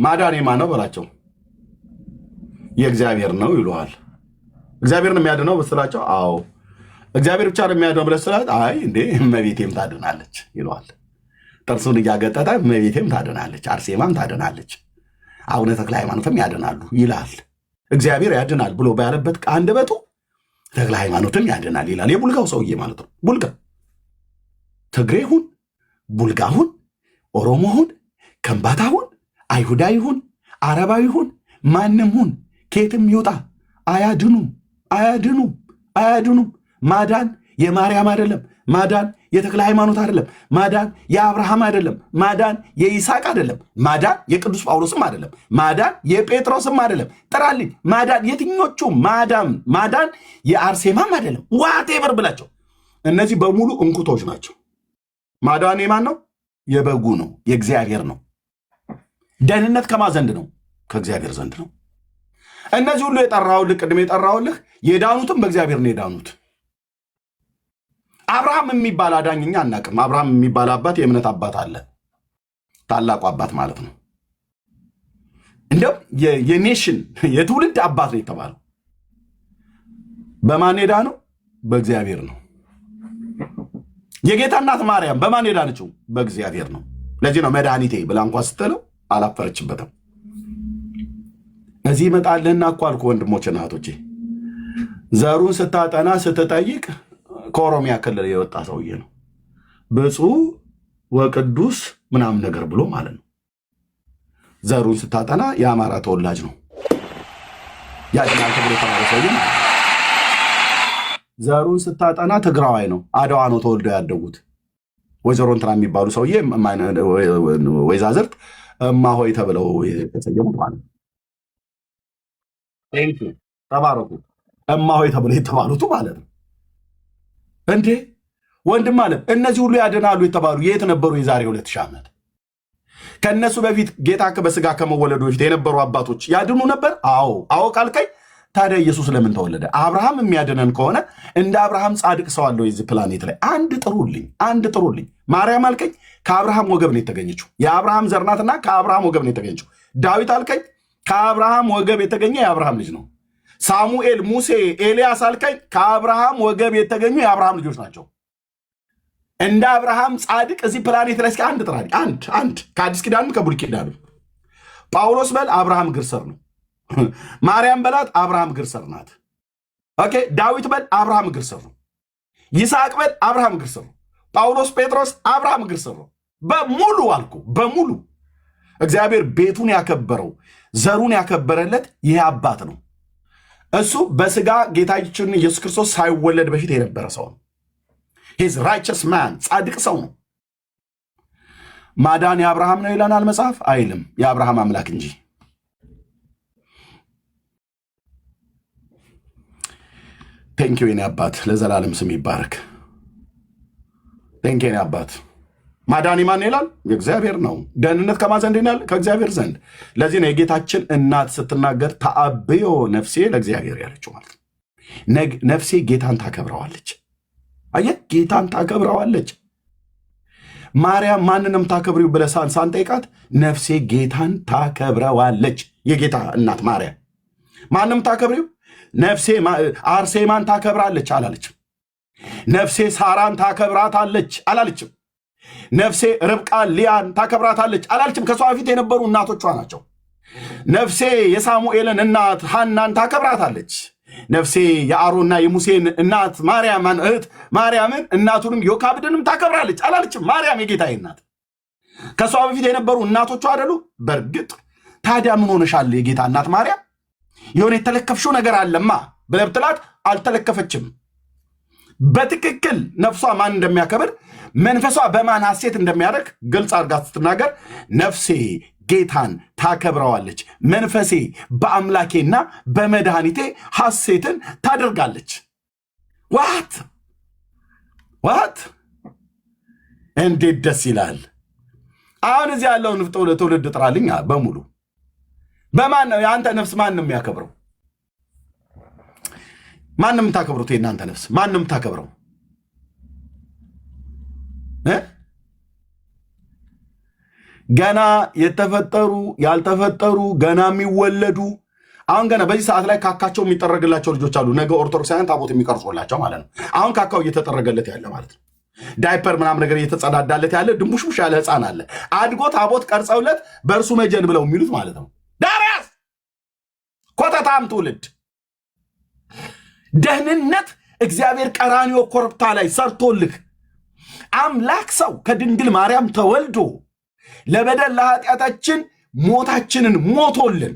[SPEAKER 1] ማዳኔ ማን ነው በላቸው። የእግዚአብሔር ነው ይለዋል። እግዚአብሔርን የሚያድነው ብስላቸው፣ አዎ እግዚአብሔር ብቻ ነው የሚያድነው ብለህ ስላት፣ አይ እንዴ እመቤቴም ታድናለች ይለዋል። ጥርሱን እያገጠጠ እመቤቴም ታድናለች፣ አርሴማም ታድናለች፣ አቡነ ተክለ ሃይማኖትም ያድናሉ ይላል። እግዚአብሔር ያድናል ብሎ ባያለበት አንደበቱ ተክለ ሃይማኖትም ያድናል ይላል። የቡልጋው ሰውዬ ማለት ነው። ቡልጋ ትግሬ ሁን፣ ቡልጋ ሁን፣ ኦሮሞ ሁን፣ ከምባታ ሁን፣ አይሁዳዊ ሁን፣ አረባዊ ሁን፣ ማንም ሁን፣ ኬትም ይውጣ አያድኑም፣ አያድኑም፣ አያድኑም። ማዳን የማርያም አይደለም። ማዳን የተክለ ሃይማኖት አይደለም። ማዳን የአብርሃም አይደለም። ማዳን የይስሐቅ አይደለም። ማዳን የቅዱስ ጳውሎስም አይደለም። ማዳን የጴጥሮስም አይደለም። ጥራልኝ ማዳን የትኞቹ ማዳን የአርሴማም አይደለም። ዋቴቨር ብላቸው እነዚህ በሙሉ እንኩቶች ናቸው። ማዳን የማን ነው? የበጉ ነው፣ የእግዚአብሔር ነው። ደህንነት ከማን ዘንድ ነው? ከእግዚአብሔር ዘንድ ነው። እነዚህ ሁሉ የጠራሁልህ ቅድም የጠራሁልህ የዳኑትም በእግዚአብሔር ነው የዳኑት። አብርሃም የሚባል አዳኝኛ አናቅም። አብርሃም የሚባል አባት የእምነት አባት አለ፣ ታላቁ አባት ማለት ነው። እንደም የኔሽን የትውልድ አባት ነው የተባለው። በማን የዳነው? በእግዚአብሔር ነው። የጌታ እናት ማርያም በማን የዳነችው? በእግዚአብሔር ነው። ለዚህ ነው መድኃኒቴ ብላ እንኳ ስትለው አላፈረችበትም። እዚህ ይመጣልህና እኮ አልኩ ወንድሞች እና እህቶቼ፣ ዘሩን ስታጠና ስትጠይቅ ከኦሮሚያ ክልል የወጣ ሰውዬ ነው። ብፁዕ ወቅዱስ ምናምን ነገር ብሎ ማለት ነው። ዘሩን ስታጠና የአማራ ተወላጅ ነው። ያድናል ተብሎ የተማረ ሰውዬ ማለት ነው። ዘሩን ስታጠና ትግራዋይ ነው። አድዋ ነው ተወልደው ያደጉት። ወይዘሮ እንትና የሚባሉ ሰውዬ ወይዛዝርት እማሆይ ተብለው የተሰየሙት ማለት ነው። ተባረኩ። እማሆይ ተብለው የተባሉት ማለት ነው። እንዴ ወንድም አለ እነዚህ ሁሉ ያድናሉ የተባሉ የት ነበሩ? የዛሬ 2000 ዓመት ከነሱ በፊት ጌታ በስጋ ከመወለዱ በፊት የነበሩ አባቶች ያድኑ ነበር? አዎ ካልከኝ ታዲያ ኢየሱስ ለምን ተወለደ? አብርሃም የሚያድነን ከሆነ እንደ አብርሃም ጻድቅ ሰው አለው የዚህ ፕላኔት ላይ? አንድ ጥሩልኝ። ማርያም አልከኝ ከአብርሃም ወገብ ነው የተገኘችው። የአብርሃም ዘርናትና ከአብርሃም ወገብ ነው የተገኘችው። ዳዊት አልከኝ ከአብርሃም ወገብ የተገኘ የአብርሃም ልጅ ነው። ሳሙኤል፣ ሙሴ፣ ኤልያስ አልከኝ ከአብርሃም ወገብ የተገኙ የአብርሃም ልጆች ናቸው። እንደ አብርሃም ጻድቅ እዚህ ፕላኔት ላይ እስኪ አንድ ጥራልኝ። አንድ ከአዲስ ኪዳንም ከብሉይ ኪዳንም። ጳውሎስ በል አብርሃም ግርሰር ነው። ማርያም በላት አብርሃም ግርሰር ናት። ኦኬ ዳዊት በል አብርሃም ግርሰር ነው። ይስሐቅ በል አብርሃም ግርሰር ነው። ጳውሎስ፣ ጴጥሮስ አብርሃም ግርሰር ነው። በሙሉ አልኩ በሙሉ እግዚአብሔር ቤቱን ያከበረው ዘሩን ያከበረለት ይህ አባት ነው። እሱ በስጋ ጌታችን ኢየሱስ ክርስቶስ ሳይወለድ በፊት የነበረ ሰው ነው። ሂዝ ራይቸስ ማን ጻድቅ ሰው ነው። ማዳን የአብርሃም ነው ይለናል መጽሐፍ? አይልም፣ የአብርሃም አምላክ እንጂ። ቴንኪው የኔ አባት፣ ለዘላለም ስም ይባረክ። ቴንኪው የኔ አባት። ማዳን ማን ይላል? የእግዚአብሔር ነው። ደህንነት ከማን ዘንድ ይላል? ከእግዚአብሔር ዘንድ። ለዚህ ነው የጌታችን እናት ስትናገር ተአብዮ ነፍሴ ለእግዚአብሔር ያለችው ማለት ነው። ነፍሴ ጌታን ታከብረዋለች። አየህ፣ ጌታን ታከብረዋለች። ማርያም ማንንም ታከብሪው ብለህ ሳንጠይቃት ነፍሴ ጌታን ታከብረዋለች። የጌታ እናት ማርያም ማንም ታከብሪው ነፍሴ አርሴማን ታከብራለች አላለችም። ነፍሴ ሳራን ታከብራታለች አላለችም። ነፍሴ ርብቃ ሊያን ታከብራታለች አላለችም። ከሷ በፊት የነበሩ እናቶቿ ናቸው። ነፍሴ የሳሙኤልን እናት ሐናን ታከብራታለች። ነፍሴ የአሮንና የሙሴን እናት ማርያምን እህት ማርያምን እናቱንም ዮካብድንም ታከብራለች አላለችም። ማርያም የጌታዬ እናት ከሷ በፊት የነበሩ እናቶቿ አይደሉ? በእርግጥ ታዲያ ምን ሆነሻል የጌታ እናት ማርያም? የሆነ የተለከፍሽው ነገር አለማ ብለህ ብትላት አልተለከፈችም። በትክክል ነፍሷ ማን እንደሚያከብር መንፈሷ በማን ሐሴት እንደሚያደርግ ግልጽ አድርጋ ስትናገር ነፍሴ ጌታን ታከብረዋለች፣ መንፈሴ በአምላኬና በመድኃኒቴ ሐሴትን ታደርጋለች። ዋት እንዴት ደስ ይላል! አሁን እዚህ ያለውን ትውልድ ጥራልኝ በሙሉ በማን ነው የአንተ ነፍስ? ማን ነው የሚያከብረው? ማንም ታከብሩት? የእናንተ ነፍስ ማንም ታከብረው? ገና የተፈጠሩ ያልተፈጠሩ ገና የሚወለዱ አሁን ገና በዚህ ሰዓት ላይ ካካቸው የሚጠረግላቸው ልጆች አሉ። ነገ ኦርቶዶክሳውያን ታቦት የሚቀርጾላቸው ማለት ነው። አሁን ካካው እየተጠረገለት ያለ ማለት ነው። ዳይፐር ምናምን ነገር እየተጸዳዳለት ያለ ድንቡሽቡሽ ያለ ሕፃን አለ። አድጎ ታቦት ቀርጸውለት በእርሱ መጀን ብለው የሚሉት ማለት ነው። ዳርያስ ኮተታም ትውልድ ደህንነት እግዚአብሔር ቀራንዮ ኮረብታ ላይ ሰርቶልህ አምላክ ሰው ከድንግል ማርያም ተወልዶ ለበደል ለኃጢአታችን ሞታችንን ሞቶልን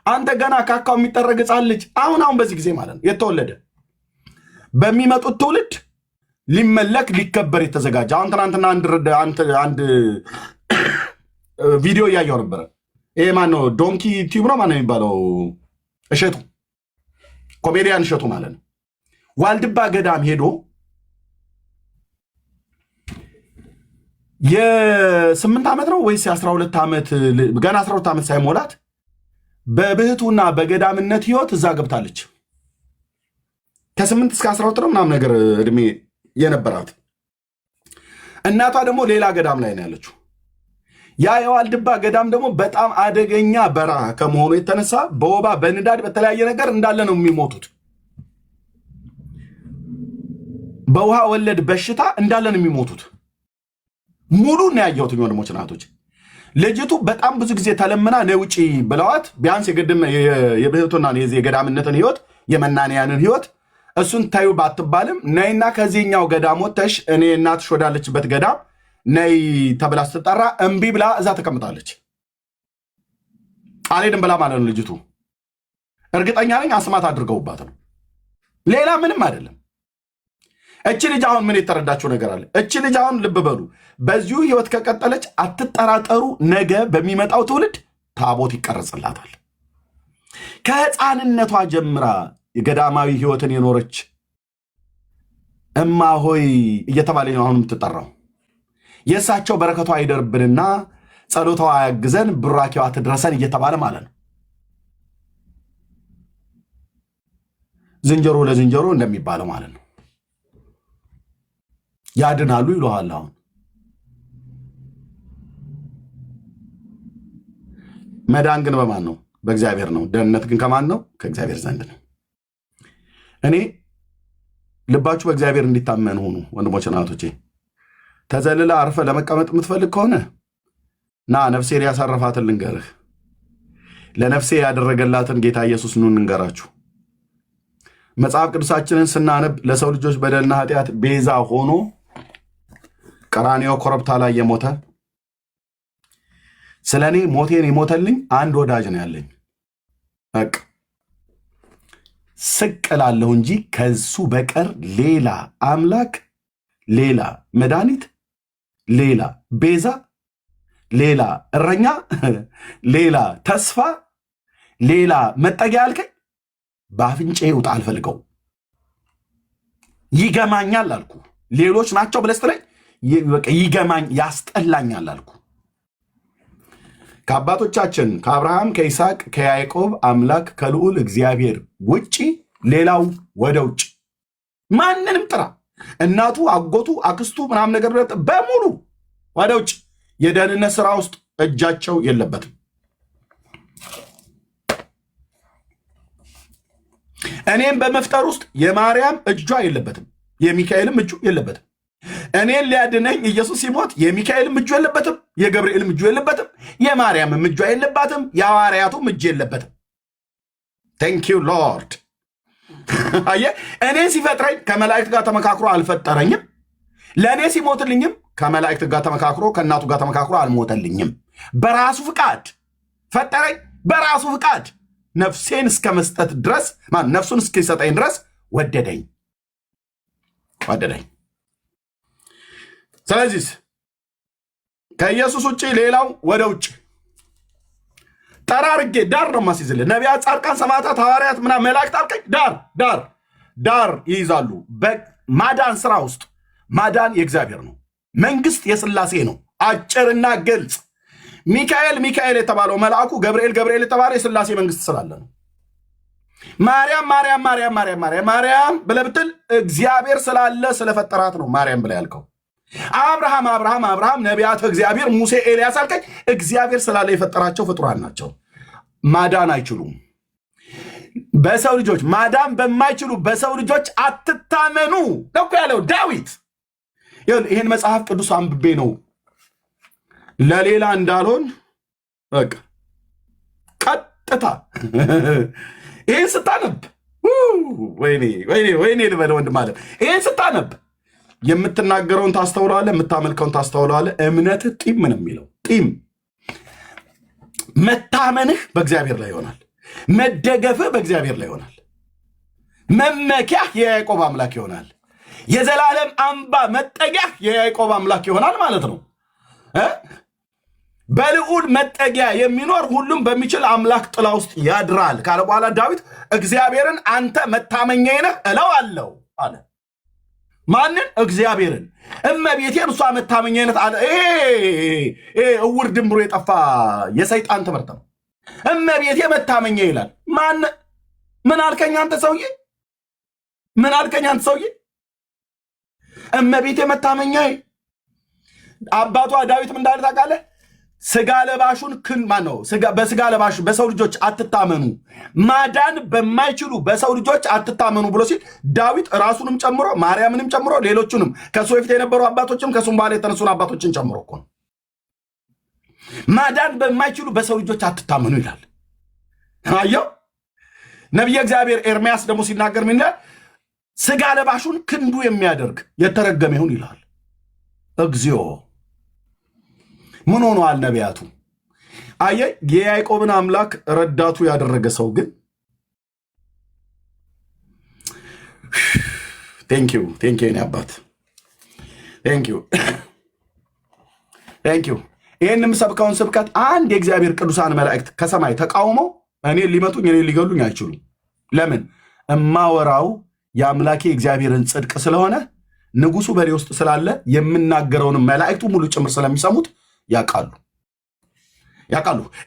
[SPEAKER 1] አንተ ገና ካካው የሚጠረግ ሕፃን ልጅ አሁን በዚህ ጊዜ ማለት ነው የተወለደ በሚመጡት ትውልድ ሊመለክ ሊከበር የተዘጋጀ። አሁን ትናንትና አንድ ቪዲዮ እያየው ነበረ። ይሄ ማነው ዶንኪ ቲዩብ ነው ማነው የሚባለው? እሸቱ ኮሜዲያን እሸቱ ማለት ነው። ዋልድባ ገዳም ሄዶ የ8 ዓመት ነው ወይስ የ12 ዓመት ገና 12 ዓመት ሳይሞላት በብህቱና በገዳምነት ህይወት እዛ ገብታለች። ከ8 እስከ 12 ነው ምናምን ነገር እድሜ የነበራት። እናቷ ደግሞ ሌላ ገዳም ላይ ነው ያለችው። ያ የዋልድባ ገዳም ደግሞ በጣም አደገኛ በረሃ ከመሆኑ የተነሳ በወባ በንዳድ በተለያየ ነገር እንዳለ ነው የሚሞቱት። በውሃ ወለድ በሽታ እንዳለ ነው የሚሞቱት። ሙሉ ነው ያየሁት ወንድሞች እናቶች። ልጅቱ በጣም ብዙ ጊዜ ተለምና ነው ውጪ ብለዋት ቢያንስ የብህቱና የገዳምነትን ህይወት የመናንያንን ህይወት እሱን ታዩ ባትባልም ነይና ከዚህኛው ገዳም ወጥተሽ እኔ እናትሽ ወዳለችበት ገዳም ነይ ተብላ ስትጠራ እምቢ ብላ እዛ ተቀምጣለች። አልሄድም ብላ ማለት ነው ልጅቱ። እርግጠኛ ነኝ አስማት አድርገውባት ነው፣ ሌላ ምንም አይደለም። እቺ ልጅ አሁን ምን የተረዳችው ነገር አለ? እቺ ልጅ አሁን ልብ በሉ፣ በዚሁ ህይወት ከቀጠለች አትጠራጠሩ፣ ነገ በሚመጣው ትውልድ ታቦት ይቀረጽላታል። ከህፃንነቷ ጀምራ የገዳማዊ ህይወትን የኖረች እማ ሆይ እየተባለ ነው አሁን የምትጠራው። የእሳቸው በረከቷ አይደርብንና ጸሎቷ ያግዘን ብራኪዋ ትድረሰን እየተባለ ማለት ነው። ዝንጀሮ ለዝንጀሮ እንደሚባለው ማለት ነው። ያድናሉ ይለዋል። አሁን መዳን ግን በማን ነው? በእግዚአብሔር ነው። ደህንነት ግን ከማን ነው? ከእግዚአብሔር ዘንድ ነው። እኔ ልባችሁ በእግዚአብሔር እንዲታመን ሆኑ ወንድሞች እናቶቼ። ተዘልላ አርፈ ለመቀመጥ የምትፈልግ ከሆነ ና ነፍሴን ያሳረፋትን ልንገርህ። ለነፍሴ ያደረገላትን ጌታ ኢየሱስ ኑ እንንገራችሁ። መጽሐፍ ቅዱሳችንን ስናነብ ለሰው ልጆች በደልና ኃጢአት ቤዛ ሆኖ ቀራንዮ ኮረብታ ላይ የሞተ ስለ እኔ ሞቴን የሞተልኝ አንድ ወዳጅ ነው ያለኝ። በቃ ስቅላለሁ እንጂ ከሱ በቀር ሌላ አምላክ፣ ሌላ መድኃኒት፣ ሌላ ቤዛ፣ ሌላ እረኛ፣ ሌላ ተስፋ፣ ሌላ መጠጊያ አልከኝ በአፍንጫዬ ውጣ አልፈልገው። ይገማኛል አልኩ። ሌሎች ናቸው ብለህ ስትለኝ ይገማኝ ያስጠላኛል አልኩ። ከአባቶቻችን ከአብርሃም ከይስሐቅ ከያዕቆብ አምላክ ከልዑል እግዚአብሔር ውጪ ሌላው ወደ ውጭ ማንንም ጥራ፣ እናቱ አጎቱ አክስቱ ምናምን ነገር በሙሉ ወደ ውጭ የደህንነት ስራ ውስጥ እጃቸው የለበትም። እኔም በመፍጠር ውስጥ የማርያም እጇ የለበትም፣ የሚካኤልም እጁ የለበትም። እኔን ሊያድነኝ ኢየሱስ ሲሞት የሚካኤልም እጁ የለበትም፣ የገብርኤልም እጁ የለበትም፣ የማርያምም እጇ የለባትም፣ የሐዋርያቱም እጅ የለበትም። ታንክ ዩ ሎርድ። አየህ፣ እኔን ሲፈጥረኝ ከመላእክት ጋር ተመካክሮ አልፈጠረኝም። ለእኔ ሲሞትልኝም ከመላእክት ጋር ተመካክሮ ከእናቱ ጋር ተመካክሮ አልሞተልኝም። በራሱ ፍቃድ ፈጠረኝ። በራሱ ፍቃድ ነፍሴን እስከ መስጠት ድረስ ነፍሱን እስኪሰጠኝ ድረስ ወደደኝ። ስለዚህ ከኢየሱስ ውጭ ሌላው ወደ ውጭ ጠራርጌ ዳር ነው ማስይዝልህ። ነቢያት፣ ጻድቃን፣ ሰማዕታት፣ ሐዋርያት ምናምን መላእክት አልከኝ ዳር ይይዛሉ። በማዳን ስራ ውስጥ ማዳን የእግዚአብሔር ነው። መንግስት የሥላሴ ነው። አጭርና ግልጽ። ሚካኤል የተባለው መልአኩ ገብርኤል የተባለ የሥላሴ መንግስት ስላለ ነው። ማርያም ብለህ ብትል እግዚአብሔር ስላለ ስለፈጠራት ነው ማርያም ብለህ ያልከው። አብርሃም ነቢያት፣ እግዚአብሔር፣ ሙሴ፣ ኤልያስ አልከኝ። እግዚአብሔር ስላለ የፈጠራቸው ፍጡራን ናቸው። ማዳን አይችሉም። በሰው ልጆች ማዳን በማይችሉ በሰው ልጆች አትታመኑ ነው ያለው ዳዊት። ይህን መጽሐፍ ቅዱስ አንብቤ ነው ለሌላ እንዳልሆን በቃ ቀጥታ ይህን ስታነብ ወይኔ ልበለ ወንድም አለ። ይህን ስታነብ የምትናገረውን ታስተውለዋለህ፣ የምታመልከውን ታስተውለዋለህ። እምነት ጢም ነው የሚለው ጢም። መታመንህ በእግዚአብሔር ላይ ይሆናል። መደገፍህ በእግዚአብሔር ላይ ይሆናል። መመኪያህ የያዕቆብ አምላክ ይሆናል። የዘላለም አምባ መጠጊያህ የያዕቆብ አምላክ ይሆናል ማለት ነው። በልዑል መጠጊያ የሚኖር ሁሉም በሚችል አምላክ ጥላ ውስጥ ያድራል ካለ በኋላ ዳዊት እግዚአብሔርን አንተ መታመኛዬ ነህ እለዋለሁ አለ። ማንን? እግዚአብሔርን። እመቤቴን እሷ መታመኛነት አለ። እውር ድንብሮ የጠፋ የሰይጣን ትምህርት ነው። እመቤቴ መታመኛ ይላል። ምን አልከኝ አንተ ሰውዬ? ምን አልከኝ አንተ ሰውዬ? እመቤቴ መታመኛ። አባቷ ዳዊትም እንዳለ ታውቃለህ? ስጋ ለባሹን በስጋ ለባሹ በሰው ልጆች አትታመኑ፣ ማዳን በማይችሉ በሰው ልጆች አትታመኑ ብሎ ሲል ዳዊት ራሱንም ጨምሮ ማርያምንም ጨምሮ ሌሎቹንም ከሱ በፊት የነበሩ አባቶችም ከሱም በኋላ የተነሱን አባቶችን ጨምሮ እኮ ነው። ማዳን በማይችሉ በሰው ልጆች አትታመኑ ይላል። አየው። ነቢየ እግዚአብሔር ኤርምያስ ደግሞ ሲናገር ምን ይላል? ስጋ ለባሹን ክንዱ የሚያደርግ የተረገመ ይሁን ይላል። እግዚኦ ምን ሆነዋል ነቢያቱ? አየ የያዕቆብን አምላክ ረዳቱ ያደረገ ሰው ግን ቴንኪው የኔ አባት ቴንኪው። ይህን የምሰብከውን ስብከት አንድ የእግዚአብሔር ቅዱሳን መላእክት ከሰማይ ተቃውመው እኔ ሊመቱኝ እኔ ሊገሉኝ አይችሉም። ለምን? እማወራው የአምላኬ እግዚአብሔርን ጽድቅ ስለሆነ ንጉሱ በኔ ውስጥ ስላለ የምናገረውን መላእክቱ ሙሉ ጭምር ስለሚሰሙት ያውቃሉ።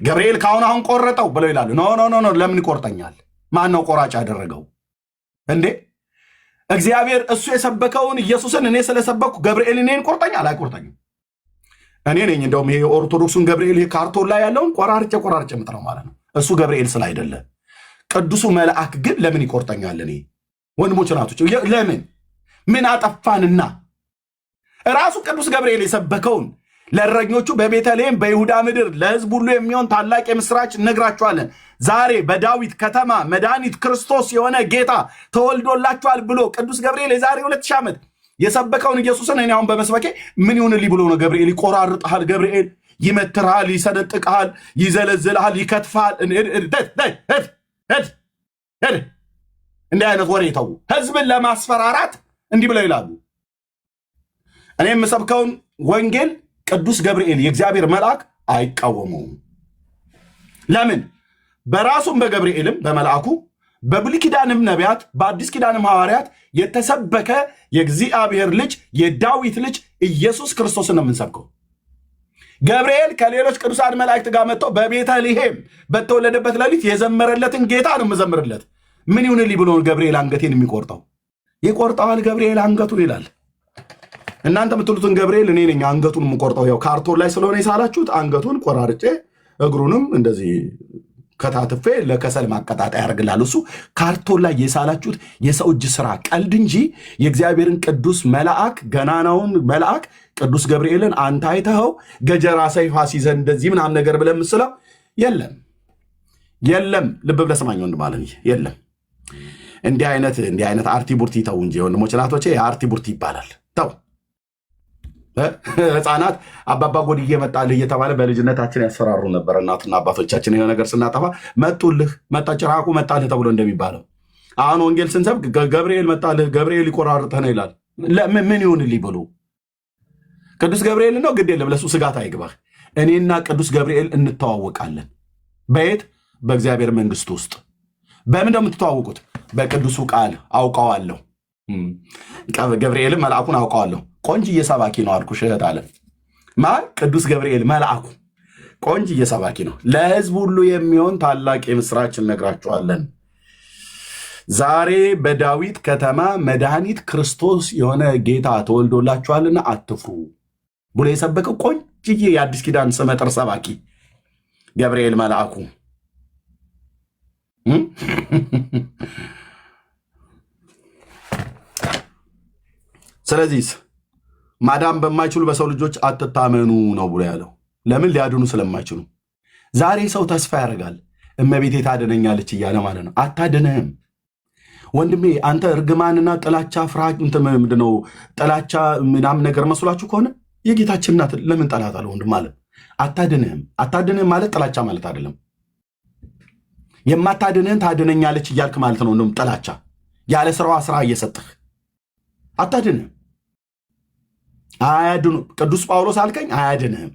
[SPEAKER 1] ገብርኤል አሁን ቆረጠው ብለው ይላሉ። ኖ ለምን ይቆርጠኛል? ማን ነው ቆራጭ ያደረገው እንዴ? እግዚአብሔር እሱ የሰበከውን ኢየሱስን እኔ ስለሰበኩ ገብርኤል እኔን ቆርጠኛል? አይቆርጠኝም። እኔ ነኝ እንደውም ይሄ ኦርቶዶክሱን ገብርኤል ይሄ ካርቶን ላይ ያለውን ቆራርጬ ምጥረው ማለት ነው። እሱ ገብርኤል ስላይደለ ቅዱሱ መልአክ ግን ለምን ይቆርጠኛል? እኔ ወንድሞች ናቶች ለምን ምን አጠፋንና? ራሱ ቅዱስ ገብርኤል የሰበከውን ለእረኞቹ በቤተልሔም በይሁዳ ምድር ለሕዝብ ሁሉ የሚሆን ታላቅ የምስራች እነግራችኋለን፣ ዛሬ በዳዊት ከተማ መድኃኒት ክርስቶስ የሆነ ጌታ ተወልዶላችኋል ብሎ ቅዱስ ገብርኤል የዛሬ 2000 ዓመት የሰበከውን ኢየሱስን እኔ አሁን በመስበኬ ምን ይሁንልኝ ብሎ ነው? ገብርኤል ይቆራርጥሃል፣ ገብርኤል ይመትርሃል፣ ይሰነጥቅሃል፣ ይዘለዝልሃል፣ ይከትፋል። እንዲህ አይነት ወሬ ተው። ሕዝብን ለማስፈራራት እንዲህ ብለው ይላሉ። እኔ የምሰብከውን ወንጌል ቅዱስ ገብርኤል የእግዚአብሔር መልአክ አይቃወመውም። ለምን? በራሱም በገብርኤልም በመልአኩ በብሉይ ኪዳንም ነቢያት በአዲስ ኪዳንም ሐዋርያት የተሰበከ የእግዚአብሔር ልጅ የዳዊት ልጅ ኢየሱስ ክርስቶስን ነው የምንሰብከው። ገብርኤል ከሌሎች ቅዱሳን መላእክት ጋር መጥቶ በቤተልሔም በተወለደበት ሌሊት የዘመረለትን ጌታ ነው የምዘምርለት። ምን ይሁንልኝ ብሎ ገብርኤል አንገቴን የሚቆርጠው? ይቆርጠዋል ገብርኤል አንገቱን ይላል። እናንተ የምትሉትን ገብርኤል እኔ ነኝ አንገቱን የምቆርጠው። ያው ካርቶን ላይ ስለሆነ የሳላችሁት አንገቱን ቆራርጬ እግሩንም እንደዚህ ከታትፌ ለከሰል ማቀጣጣያ ያደርግላል። እሱ ካርቶን ላይ የሳላችሁት የሰው እጅ ስራ ቀልድ እንጂ የእግዚአብሔርን ቅዱስ መልአክ ገናናውን መልአክ ቅዱስ ገብርኤልን አንተ አይተኸው ገጀራ ሰይፍ አስይዘህ እንደዚህ ምናምን ነገር ብለህ የምትስለው የለም። ልብ ብለህ ስማኝ ወንድም አለ የለም። እንዲህ አይነት አርቲ ቡርቲ ተው እንጂ ወንድሞች ናቶቼ፣ አርቲ ቡርቲ ይባላል። ተው ህፃናት አባባ ጎድዬ መጣልህ እየተባለ በልጅነታችን ያስፈራሩ ነበር እናትና አባቶቻችን። የሆነ ነገር ስናጠፋ መጡልህ ጭራቁ መጣልህ ተብሎ እንደሚባለው አሁን ወንጌል ስንሰብክ ገብርኤል መጣልህ፣ ገብርኤል ይቆራርጥህ ነው ይላል። ምን ይሁንልኝ ብሎ ቅዱስ ገብርኤል ነው ግድ የለም፣ ለሱ ስጋት አይግባህ። እኔና ቅዱስ ገብርኤል እንተዋወቃለን። በየት? በእግዚአብሔር መንግስት ውስጥ። በምን እንደምትተዋወቁት? በቅዱሱ ቃል አውቀዋለሁ። ገብርኤልም መልአኩን አውቀዋለሁ። ቆንጅዬ ሰባኪ ነው አልኩሽ እህት አለ። ማን? ቅዱስ ገብርኤል መልአኩ ቆንጅዬ ሰባኪ ነው። ለሕዝብ ሁሉ የሚሆን ታላቅ የምስራች እነግራችኋለን፣ ዛሬ በዳዊት ከተማ መድኃኒት ክርስቶስ የሆነ ጌታ ተወልዶላችኋልና አትፍሩ ብሎ የሰበከው ቆንጅዬ የአዲስ ኪዳን ስመጥር ሰባኪ ገብርኤል መልአኩ። ስለዚህ ማዳን በማይችሉ በሰው ልጆች አትታመኑ ነው ብሎ ያለው። ለምን? ሊያድኑ ስለማይችሉ። ዛሬ ሰው ተስፋ ያደርጋል እመቤቴ ታድነኛለች እያለ ማለት ነው። አታድንህም ወንድሜ። አንተ እርግማንና ጥላቻ ፍርሃት ምንድነው? ጥላቻ ምናምን ነገር መስሏችሁ ከሆነ የጌታችን እናት ለምን ጠላት አለ ወንድም ማለት አታድንህም ማለት ጥላቻ ማለት አይደለም። የማታድንህን ታድነኛለች እያልክ ማለት ነው። እንደውም ጥላቻ ያለ ስራዋ ስራ እየሰጠህ አታድንህም። አያድኑ። ቅዱስ ጳውሎስ አልከኝ አያድንህም።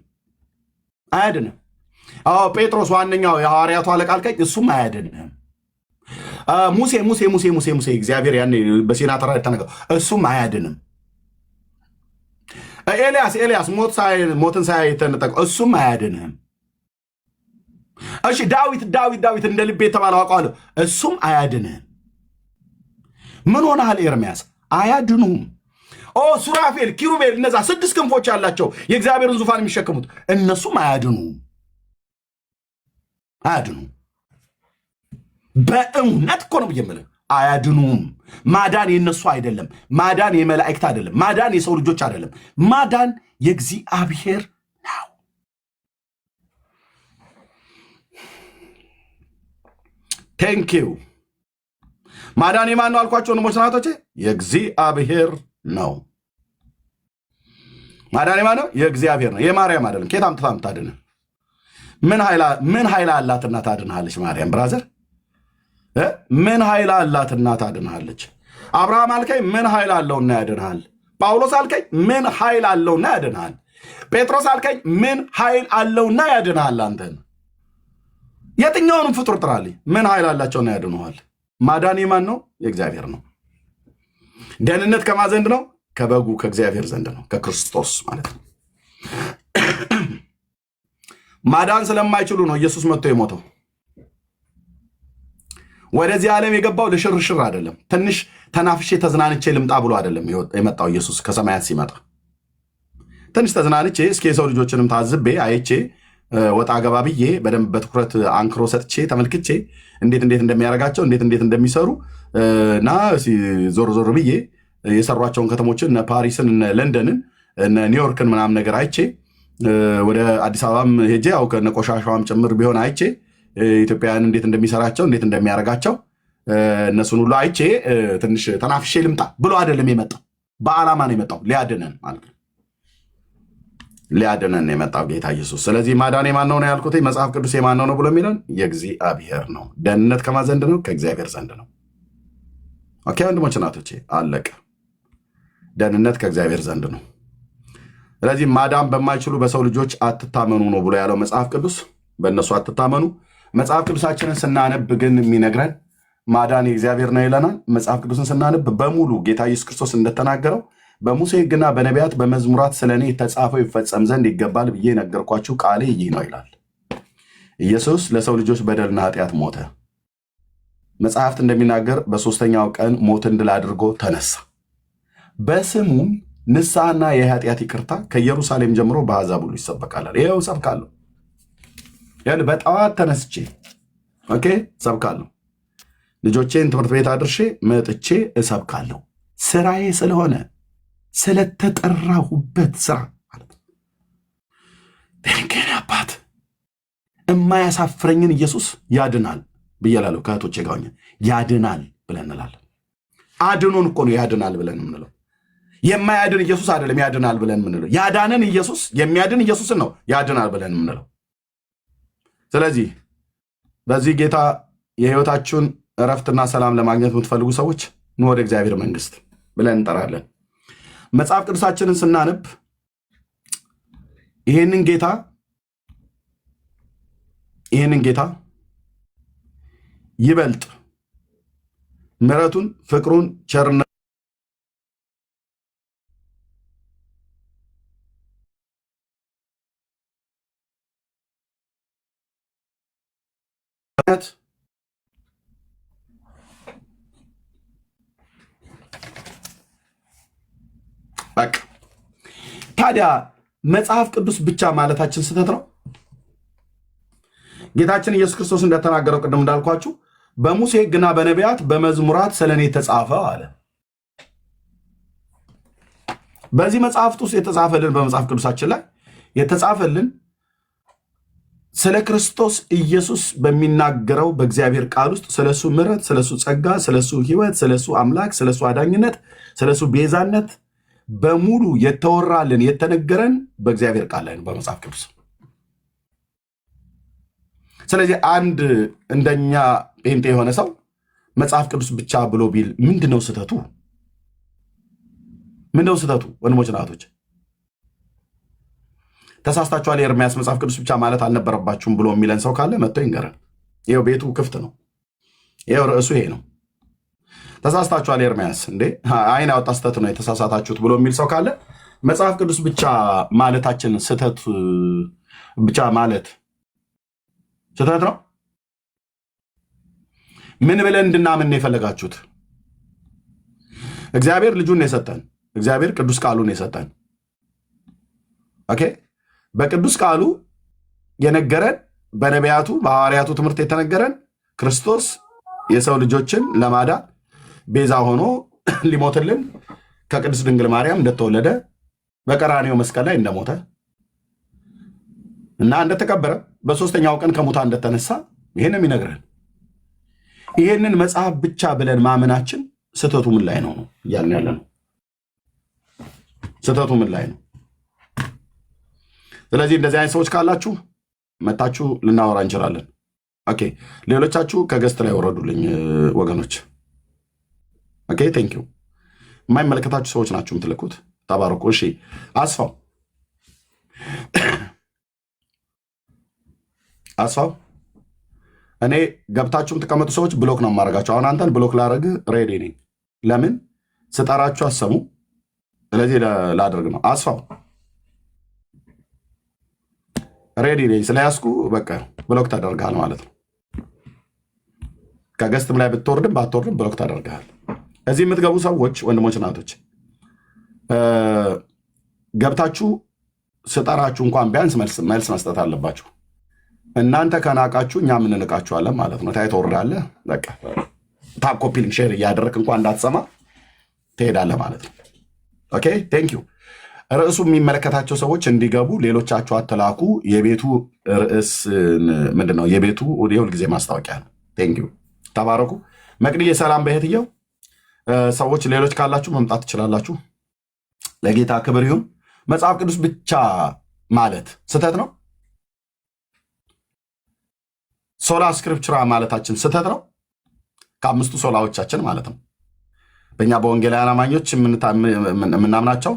[SPEAKER 1] ጴጥሮስ ዋነኛው የሐዋርያቱ አለቃ አልከኝ እሱም አያድንህም። ሙሴ እግዚአብሔር ያኔ በሲና ተራራ የተናገረው እሱም አያድንም። ኤልያስ ሞትን ሳይተነጠቅ እሱም አያድንህም። እሺ ዳዊት እንደ ልቤ የተባለው አውቀዋለሁ፣ እሱም አያድንህም። ምን ሆነሃል ኤርምያስ? አያድኑም። ሱራፌል፣ ኪሩቤል፣ እነዛ 6 ክንፎች ያላቸው የእግዚአብሔርን ዙፋን የሚሸከሙት እነሱም አያድኑም። በእውነት እኮ ነው ብዬ የምልህ አያድኑም። ማዳን የነሱ አይደለም። ማዳን የመላእክት አይደለም። ማዳን የሰው ልጆች አይደለም። ማዳን የእግዚአብሔር ነው። ቴንኪዩ። ማዳን የማን ነው አልኳቸው? ወንድሞች ናቶቼ፣ የእግዚአብሔር ነው። ማዳን የማን ነው? የእግዚአብሔር ነው። የማርያም አይደለም። ከየት አምጥታ የምታድን? ምን ኃይል አላትና ታድንሃለች? ማርያም ብራዘር ምን ኃይል አላትና ታድንሃለች? አብርሃም አልከኝ ምን ኃይል አለውና ያድንሃል? ጳውሎስ አልከኝ ምን ኃይል አለውና ያድንሃል? ጴጥሮስ አልከኝ ምን ኃይል አለውና ያድንሃል? አንተን የትኛውንም ፍጡር ጥራልኝ፣ ምን ኃይል አላቸውና ያድንሃል? ማዳን የማን ነው? የእግዚአብሔር ነው። ደህንነት ከማን ዘንድ ነው? ከበጉ ከእግዚአብሔር ዘንድ ነው፣ ከክርስቶስ ማለት ነው። ማዳን ስለማይችሉ ነው ኢየሱስ መጥቶ የሞተው። ወደዚህ ዓለም የገባው ለሽርሽር አይደለም። ትንሽ ተናፍሼ ተዝናንቼ ልምጣ ብሎ አይደለም የመጣው ኢየሱስ። ከሰማያት ሲመጣ ትንሽ ተዝናንቼ እስኪ የሰው ልጆችንም ታዝቤ አይቼ ወጣ ገባ ብዬ በደንብ በትኩረት አንክሮ ሰጥቼ ተመልክቼ እንዴት እንደሚያደርጋቸው እንዴት እንደሚሰሩ እና ዞር ብዬ የሰሯቸውን ከተሞችን እነ ፓሪስን እነ ለንደንን እነ ኒውዮርክን ምናምን ነገር አይቼ ወደ አዲስ አበባም ሄጄ ያው ከነ ቆሻሻዋም ጭምር ቢሆን አይቼ ኢትዮጵያውያን እንዴት እንደሚሰራቸው እንዴት እንደሚያደርጋቸው እነሱን ሁሉ አይቼ ትንሽ ተናፍሼ ልምጣ ብሎ አይደለም የመጣው። በዓላማ ነው የመጣው፣ ሊያድነን ማለት ነው። ሊያድነን ነው የመጣው ጌታ ኢየሱስ። ስለዚህ ማዳን የማን ነው ያልኩት? መጽሐፍ ቅዱስ የማን ነው ብሎ የሚለን የእግዚአብሔር ነው። ደህንነት ከማን ዘንድ ነው? ከእግዚአብሔር ዘንድ ነው። ኦኬ ወንድሞች እናቶቼ፣ አለቀ። ደህንነት ከእግዚአብሔር ዘንድ ነው። ስለዚህ ማዳን በማይችሉ በሰው ልጆች አትታመኑ ነው ብሎ ያለው መጽሐፍ ቅዱስ። በእነሱ አትታመኑ። መጽሐፍ ቅዱሳችንን ስናነብ ግን የሚነግረን ማዳን የእግዚአብሔር ነው ይለናል። መጽሐፍ ቅዱስን ስናነብ በሙሉ ጌታ ኢየሱስ ክርስቶስ እንደተናገረው በሙሴ ሕግና በነቢያት በመዝሙራት ስለ እኔ የተጻፈው ይፈጸም ዘንድ ይገባል ብዬ ነገርኳችሁ ቃሌ ይህ ነው ይላል። ኢየሱስ ለሰው ልጆች በደልና ኃጢአት ሞተ። መጽሐፍት እንደሚናገር በሦስተኛው ቀን ሞትን ድል አድርጎ ተነሳ። በስሙም ንስሐና የኃጢአት ይቅርታ ከኢየሩሳሌም ጀምሮ በአሕዛብ ሁሉ ይሰበካል። ይኸው ሰብካለሁ። በጠዋት ተነስቼ ሰብካለሁ። ልጆቼን ትምህርት ቤት አድርሼ መጥቼ እሰብካለሁ። ስራዬ ስለሆነ ስለተጠራሁበት ስራ ማለት ነው። አባት የማያሳፍረኝን ኢየሱስ ያድናል ብያላለሁ። ከእህቶቼ ጋር ያድናል ብለን እንላለን። አድኖን እኮ ነው ያድናል ብለን የምንለው። የማያድን ኢየሱስ አይደለም ያድናል ብለን የምንለው። ያዳንን ኢየሱስ የሚያድን ኢየሱስን ነው ያድናል ብለን የምንለው። ስለዚህ በዚህ ጌታ የህይወታችሁን እረፍትና ሰላም ለማግኘት የምትፈልጉ ሰዎች ኑ ወደ እግዚአብሔር መንግስት ብለን እንጠራለን። መጽሐፍ ቅዱሳችንን ስናነብ ይህንን ጌታ ይበልጥ ምሕረቱን፣ ፍቅሩን፣ ቸርነት በቃ ታዲያ መጽሐፍ ቅዱስ ብቻ ማለታችን ስህተት ነው። ጌታችን ኢየሱስ ክርስቶስ እንደተናገረው ቅድም እንዳልኳችሁ በሙሴ ሕግና በነቢያት በመዝሙራት ስለ እኔ ተጻፈ አለ። በዚህ መጽሐፍት ውስጥ የተጻፈልን በመጽሐፍ ቅዱሳችን ላይ የተጻፈልን ስለ ክርስቶስ ኢየሱስ በሚናገረው በእግዚአብሔር ቃል ውስጥ ስለሱ ምሕረት፣ ስለሱ ጸጋ፣ ስለሱ ሕይወት፣ ስለሱ አምላክ፣ ስለሱ አዳኝነት፣ ስለሱ ቤዛነት በሙሉ የተወራልን የተነገረን በእግዚአብሔር ቃል ላይ ነው፣ በመጽሐፍ ቅዱስ። ስለዚህ አንድ እንደኛ ጴንጤ የሆነ ሰው መጽሐፍ ቅዱስ ብቻ ብሎ ቢል ምንድነው ስህተቱ? ወንድሞች ናቶች ተሳስታችኋል፣ የኤርምያስ መጽሐፍ ቅዱስ ብቻ ማለት አልነበረባችሁም ብሎ የሚለን ሰው ካለ መጥቶ ይንገረን። ይኸው ቤቱ ክፍት ነው። ይኸው ርዕሱ ይሄ ነው። ተሳስታችኋል ኤርምያስ እንዴ አይን ያወጣ ስህተት ነው የተሳሳታችሁት ብሎ የሚል ሰው ካለ መጽሐፍ ቅዱስ ብቻ ማለታችን ስህተት ብቻ ማለት ስህተት ነው? ምን ብለን እንድናምን የፈለጋችሁት? እግዚአብሔር ልጁን የሰጠን፣ እግዚአብሔር ቅዱስ ቃሉን የሰጠን። ኦኬ፣ በቅዱስ ቃሉ የነገረን፣ በነቢያቱ በሐዋርያቱ ትምህርት የተነገረን ክርስቶስ የሰው ልጆችን ለማዳን ቤዛ ሆኖ ሊሞትልን ከቅድስት ድንግል ማርያም እንደተወለደ በቀራኔው መስቀል ላይ እንደሞተ እና እንደተቀበረ በሶስተኛው ቀን ከሙታን እንደተነሳ ይሄን የሚነግረን። ይሄንን መጽሐፍ ብቻ ብለን ማመናችን ስህተቱ ምን ላይ ነው እያልን ያለ ነው። ስህተቱ ምን ላይ ነው? ስለዚህ እንደዚህ አይነት ሰዎች ካላችሁ መታችሁ ልናወራ እንችላለን። ኦኬ፣ ሌሎቻችሁ ከገስት ላይ ወረዱልኝ ወገኖች። ኦኬ፣ ቴንክ ዩ። የማይመለከታችሁ ሰዎች ናችሁ የምትልኩት። ተባረኩ። እሺ፣ አስፋው እኔ ገብታችሁ የምትቀመጡ ሰዎች ብሎክ ነው የማደርጋቸው። አሁን አንተን ብሎክ ላደርግ ሬዲ ነኝ። ለምን ስጠራችሁ አሰሙ። ስለዚህ ላደርግ ነው። አስፋው ሬዲ ነኝ ስለያዝኩ በቃ ብሎክ ታደርግሃል ማለት ነው። ከገስትም ላይ ብትወርድም ባትወርድም ብሎክ ታደርግሃል። እዚህ የምትገቡ ሰዎች ወንድሞች፣ እናቶች ገብታችሁ ስጠራችሁ እንኳን ቢያንስ መልስ መስጠት አለባችሁ። እናንተ ከናቃችሁ እኛ እንንቃችኋለን ማለት ነው። ታይቶ ወርዳለህ በቃ ታፕ ኮፒ ሊንክ ሼር እያደረግ እንኳን እንዳትሰማ ትሄዳለህ ማለት ነው። ኦኬ ቴንክ ዩ። ርዕሱ የሚመለከታቸው ሰዎች እንዲገቡ ሌሎቻችሁ አትላኩ። የቤቱ ርዕስ ምንድን ነው? የቤቱ የሁልጊዜ ማስታወቂያ ነው። ቴንክ ዩ። ተባረኩ። መቅድዬ ሰላም በህትየው ሰዎች ሌሎች ካላችሁ መምጣት ትችላላችሁ። ለጌታ ክብር ይሁን። መጽሐፍ ቅዱስ ብቻ ማለት ስህተት ነው? ሶላ ስክሪፕቹራ ማለታችን ስህተት ነው? ከአምስቱ ሶላዎቻችን ማለት ነው። በእኛ በወንጌላውያን አማኞች የምናምናቸው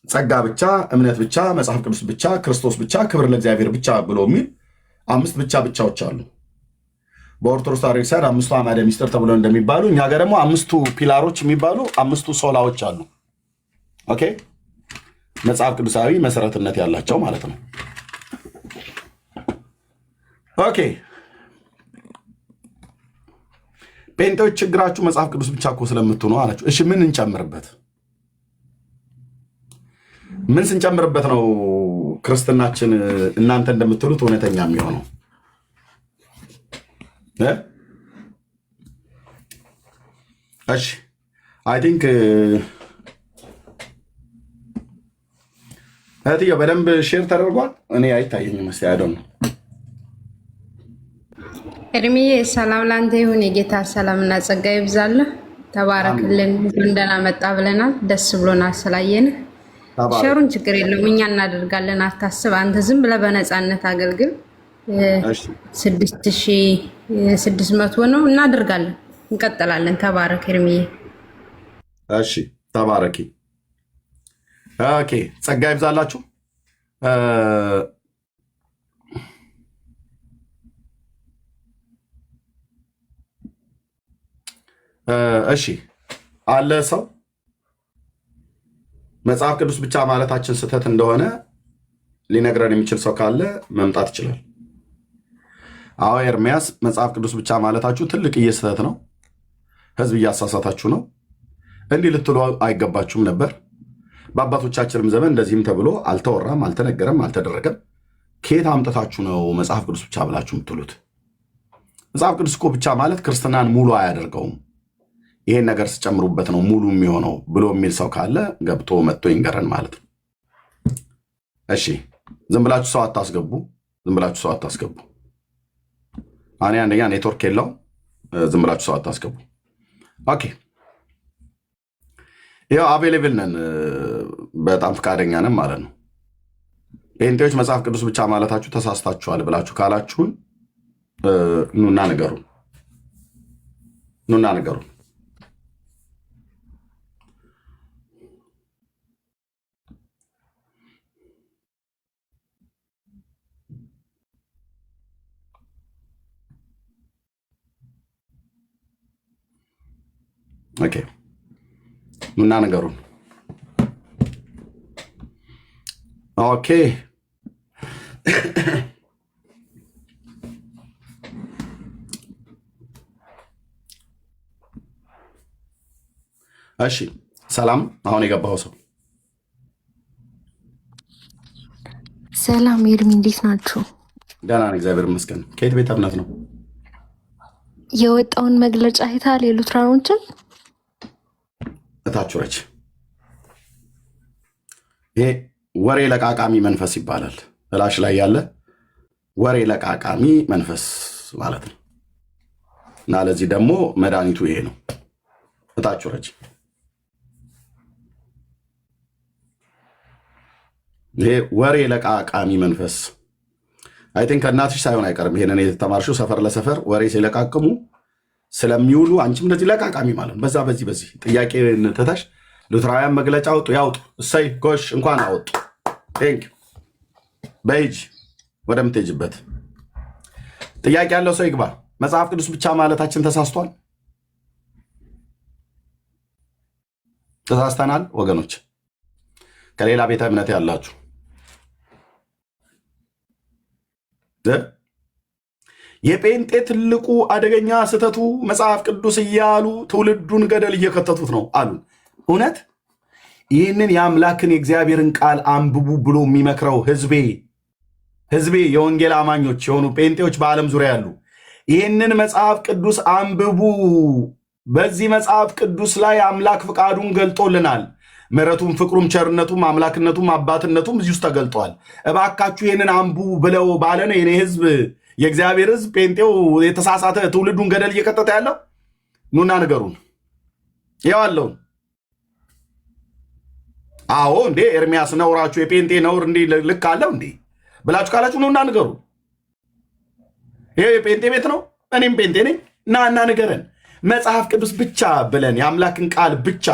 [SPEAKER 1] ጸጋ ብቻ፣ እምነት ብቻ፣ መጽሐፍ ቅዱስ ብቻ፣ ክርስቶስ ብቻ፣ ክብር ለእግዚአብሔር ብቻ ብሎ የሚል አምስት ብቻዎች አሉ። በኦርቶዶክስ ተዋሕዶ ቤተክርስቲያን አምስቱ አዕማደ ምስጢር ተብሎ እንደሚባሉ እኛ ጋር ደግሞ አምስቱ ፒላሮች የሚባሉ አምስቱ ሶላዎች አሉ። ኦኬ መጽሐፍ ቅዱሳዊ መሰረትነት ያላቸው ማለት ነው። ኦኬ ጴንጤዎች ችግራችሁ መጽሐፍ ቅዱስ ብቻ እኮ ስለምትሆኑ አላችሁ። እሺ ምን እንጨምርበት? ምን ስንጨምርበት ነው ክርስትናችን እናንተ እንደምትሉት እውነተኛ የሚሆነው? እሺ አይ ቲንክ እህትዬ በደንብ ሼር ተደርጓል። እኔ አይታየኝም። መስያ አይደል ነው።
[SPEAKER 3] እድሜዬ ሰላም ላንተ ይሁን። የጌታ ሰላምና ጸጋ ይብዛልህ። ተባረክልን። እንደና መጣ ብለናል። ደስ ብሎናል ስላየን። ሸሩን ችግር የለውም እኛ እናደርጋለን። አታስብ። አንተ ዝም ብለህ በነፃነት አገልግል። 6600 ነው እናደርጋለን። እንቀጥላለን። ተባረክ እድሜዬ።
[SPEAKER 1] እሺ ተባረኪ። ኦኬ ጸጋ ይብዛላችሁ። እሺ አለ ሰው መጽሐፍ ቅዱስ ብቻ ማለታችን ስህተት እንደሆነ ሊነግረን የሚችል ሰው ካለ መምጣት ይችላል። አዎ ኤርሚያስ መጽሐፍ ቅዱስ ብቻ ማለታችሁ ትልቅዬ ስህተት ነው። ህዝብ እያሳሳታችሁ ነው። እንዲህ ልትሉ አይገባችሁም ነበር። በአባቶቻችንም ዘመን እንደዚህም ተብሎ አልተወራም፣ አልተነገረም፣ አልተደረገም። ከየት አምጥታችሁ ነው መጽሐፍ ቅዱስ ብቻ ብላችሁ የምትሉት? መጽሐፍ ቅዱስ እኮ ብቻ ማለት ክርስትናን ሙሉ አያደርገውም። ይሄን ነገር ስጨምሩበት ነው ሙሉ የሚሆነው ብሎ የሚል ሰው ካለ ገብቶ መጥቶ ይንገረን ማለት ነው። እሺ ዝም ብላችሁ ሰው አታስገቡ። ዝም ብላችሁ ሰው አታስገቡ። እኔ አንደኛ ኔትወርክ የለው። ዝም ብላችሁ ሰው አታስገቡ። ኦኬ ያው አቬሌብል ነን፣ በጣም ፈቃደኛ ነን ማለት ነው። ጴንጤዎች መጽሐፍ ቅዱስ ብቻ ማለታችሁ ተሳስታችኋል ብላችሁ ካላችሁን ኑና ንገሩን። ኑና ንገሩን። ኦኬ ኑና ንገሩን። ኦኬ እሺ ሰላም። አሁን የገባው ሰው
[SPEAKER 2] ሰላም ኤርሚ፣ እንዴት ናችሁ?
[SPEAKER 1] ደህና ነኝ እግዚአብሔር ይመስገን። ከየት ቤተ እምነት ነው
[SPEAKER 2] የወጣውን መግለጫ አይተሃል? የሉትራኖችን
[SPEAKER 1] እታችሁረች። ይሄ ወሬ ለቃቃሚ መንፈስ ይባላል። እላሽ ላይ ያለ ወሬ ለቃቃሚ መንፈስ ማለት ነው። እና ለዚህ ደግሞ መድኃኒቱ ይሄ ነው። እታችሁረች። ይሄ ወሬ ለቃቃሚ መንፈስ አይ ቲንክ ከእናትሽ ሳይሆን አይቀርም። ይሄንን የተማርሽው ሰፈር ለሰፈር ወሬ ሲለቃቅሙ ስለሚውሉ አንቺም እንደዚህ ለቃቃሚ ማለት ነው። በዚህ ጥያቄ ትተሽ ሉትራውያን መግለጫ አውጡ ያውጡ። እሰይ ጎሽ እንኳን አወጡ። ቴንክ በይጅ ወደምትሄጅበት ጥያቄ ያለው ሰው ይግባ። መጽሐፍ ቅዱስ ብቻ ማለታችን ተሳስቷል። ተሳስተናል ወገኖች። ከሌላ ቤተ እምነት ያላችሁ የጴንጤ ትልቁ አደገኛ ስህተቱ መጽሐፍ ቅዱስ እያሉ ትውልዱን ገደል እየከተቱት ነው አሉ። እውነት ይህንን የአምላክን የእግዚአብሔርን ቃል አንብቡ ብሎ የሚመክረው ህዝቤ የወንጌል አማኞች የሆኑ ጴንጤዎች በዓለም ዙሪያ ያሉ ይህንን መጽሐፍ ቅዱስ አንብቡ። በዚህ መጽሐፍ ቅዱስ ላይ አምላክ ፍቃዱን ገልጦልናል። ምሕረቱም ፍቅሩም ቸርነቱም አምላክነቱም አባትነቱም እዚህ ውስጥ ተገልጧል። እባካችሁ ይህንን አንቡ ብለው ባለነ የኔ ህዝብ የእግዚአብሔር ህዝብ ጴንጤው የተሳሳተ ትውልዱን ገደል እየከተተ ያለው ኑና ንገሩን። ያው አለውን። አዎ እንዴ ኤርሚያስ ነውራችሁ የጴንጤ ነውር እንዴ ልክ አለው እንዴ ብላችሁ ካላችሁ ኑና ንገሩን። ይሄ የጴንጤ ቤት ነው፣ እኔም ጴንጤ ነኝ። እና ንገረን። መጽሐፍ ቅዱስ ብቻ ብለን የአምላክን ቃል ብቻ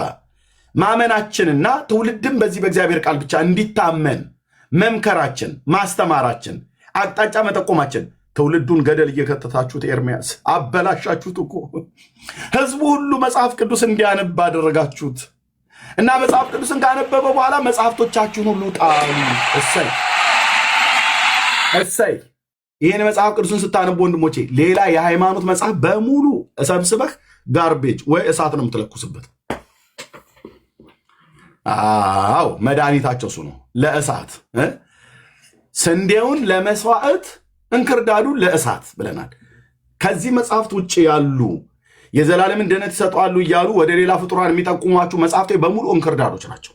[SPEAKER 1] ማመናችንና ትውልድም በዚህ በእግዚአብሔር ቃል ብቻ እንዲታመን መምከራችን፣ ማስተማራችን፣ አቅጣጫ መጠቆማችን ትውልዱን ገደል እየከተታችሁት ኤርሚያስ አበላሻችሁት እኮ። ህዝቡ ሁሉ መጽሐፍ ቅዱስ እንዲያነብ አደረጋችሁት እና መጽሐፍ ቅዱስን ካነበበ በኋላ መጽሐፍቶቻችሁን ሁሉ ጣሉ። እሰይ ይህን መጽሐፍ ቅዱስን ስታነቡ ወንድሞቼ ሌላ የሃይማኖት መጽሐፍ በሙሉ ሰብስበህ ጋርቤጅ ወይ እሳት ነው የምትለኩስበት። አዎ መድኃኒታቸው እሱ ነው። ለእሳት ስንዴውን ለመስዋዕት እንክርዳዱን ለእሳት ብለናል። ከዚህ መጽሐፍት ውጭ ያሉ የዘላለምን ድነት ይሰጠዋሉ እያሉ ወደ ሌላ ፍጡራን የሚጠቁሟችሁ መጽሐፍቶች በሙሉ እንክርዳዶች ናቸው።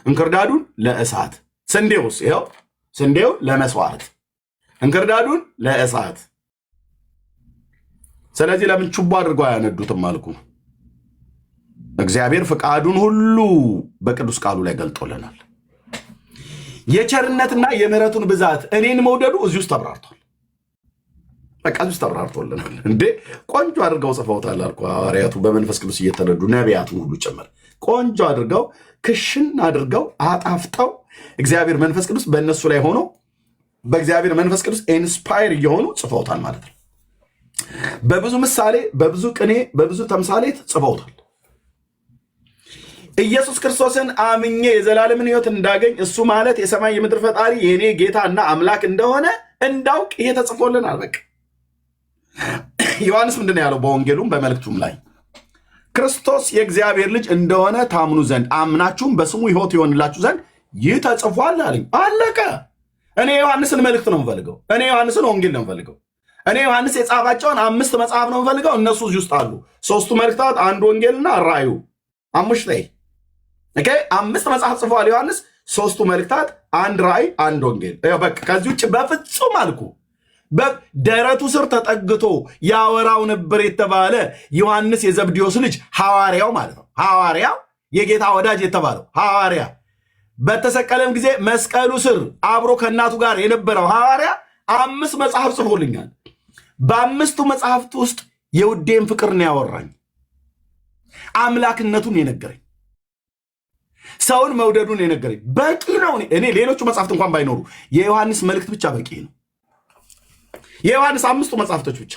[SPEAKER 1] እንክርዳዱን ለእሳት፣ ስንዴውስ ይኸው ስንዴው ለመስዋዕት፣ እንክርዳዱን ለእሳት። ስለዚህ ለምን ችቦ አድርገው አያነዱትም አልኩ። እግዚአብሔር ፍቃዱን ሁሉ በቅዱስ ቃሉ ላይ ገልጦልናል። የቸርነትና የምህረቱን ብዛት እኔን መውደዱ እዚህ ውስጥ ተብራርቷል። በቃ እዚህ ውስጥ ተብራርቶልናል። እንዴ ቆንጆ አድርገው ጽፈውታል አልኩ። ሐዋርያቱ በመንፈስ ቅዱስ እየተነዱ ነቢያቱን ሁሉ ጭምር ቆንጆ አድርገው ክሽን አድርገው አጣፍጠው እግዚአብሔር መንፈስ ቅዱስ በእነሱ ላይ ሆኖ በእግዚአብሔር መንፈስ ቅዱስ ኢንስፓየር እየሆኑ ጽፈውታል ማለት ነው። በብዙ ምሳሌ፣ በብዙ ቅኔ፣ በብዙ ተምሳሌት ጽፈውታል። ኢየሱስ ክርስቶስን አምኜ የዘላለምን ሕይወት እንዳገኝ እሱ ማለት የሰማይ የምድር ፈጣሪ የኔ ጌታና አምላክ እንደሆነ እንዳውቅ ይሄ ተጽፎልናል። በቃ ዮሐንስ ምንድን ነው ያለው? በወንጌሉም በመልእክቱም ላይ ክርስቶስ የእግዚአብሔር ልጅ እንደሆነ ታምኑ ዘንድ አምናችሁም በስሙ ሕይወት ይሆንላችሁ ዘንድ ይህ ተጽፏል አለኝ። አለቀ። እኔ ዮሐንስን መልእክት ነው የምፈልገው። እኔ ዮሐንስን ወንጌል ነው የምፈልገው። እኔ ዮሐንስ የጻፋቸውን 5 መጽሐፍ ነው የምፈልገው። እነሱ እዚህ ውስጥ አሉ። 3ቱ መልእክታት፣ 1 ወንጌልና ራእዩ አሙሽ ላይ 5 መጽሐፍ ጽፏል ዮሐንስ። 3ቱ መልእክታት፣ 1 ራእይ፣ 1 ወንጌል። በቃ ከዚህ ውጭ በፍጹም አልኩ። ደረቱ ስር ተጠግቶ ያወራው ነበር የተባለ ዮሐንስ የዘብዴዎስ ልጅ ሐዋርያው ማለት ነው። ሐዋርያው የጌታ ወዳጅ የተባለው ሐዋርያ በተሰቀለም ጊዜ መስቀሉ ስር አብሮ ከእናቱ ጋር የነበረው ሐዋርያ 5 መጽሐፍ ጽፎልኛል። በ5ቱ መጽሐፍት ውስጥ የውዴን ፍቅር ነው ያወራኝ፣ አምላክነቱን የነገረኝ፣ ሰውን መውደዱን የነገረኝ። በቂ ነው። እኔ ሌሎቹ መጽሐፍት እንኳን ባይኖሩ የዮሐንስ መልእክት ብቻ በቂ ነው። የዮሐንስ 5ቱ መጽሐፍቶች ብቻ፣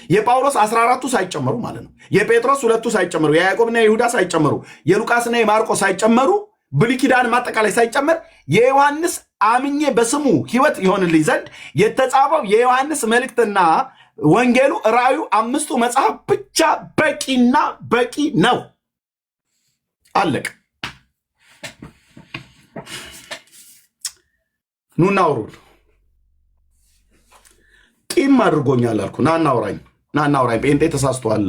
[SPEAKER 1] የጳውሎስ 14ቱ ሳይጨመሩ ማለት ነው፣ የጴጥሮስ 2ቱ ሳይጨመሩ፣ የያዕቆብና የይሁዳ ሳይጨመሩ፣ የሉቃስና የማርቆስ ሳይጨመሩ ብሉይ ኪዳን ማጠቃላይ ሳይጨመር የዮሐንስ አምኜ በስሙ ሕይወት ይሆንልኝ ዘንድ የተጻፈው የዮሐንስ መልእክትና ወንጌሉ ራእዩ 5ቱ መጽሐፍ ብቻ በቂና በቂ ነው። አለቅ። ኑና አውሩን። ቂም አድርጎኛል አልኩ። ናናውራኝ ጴንጤ ተሳስቷል፣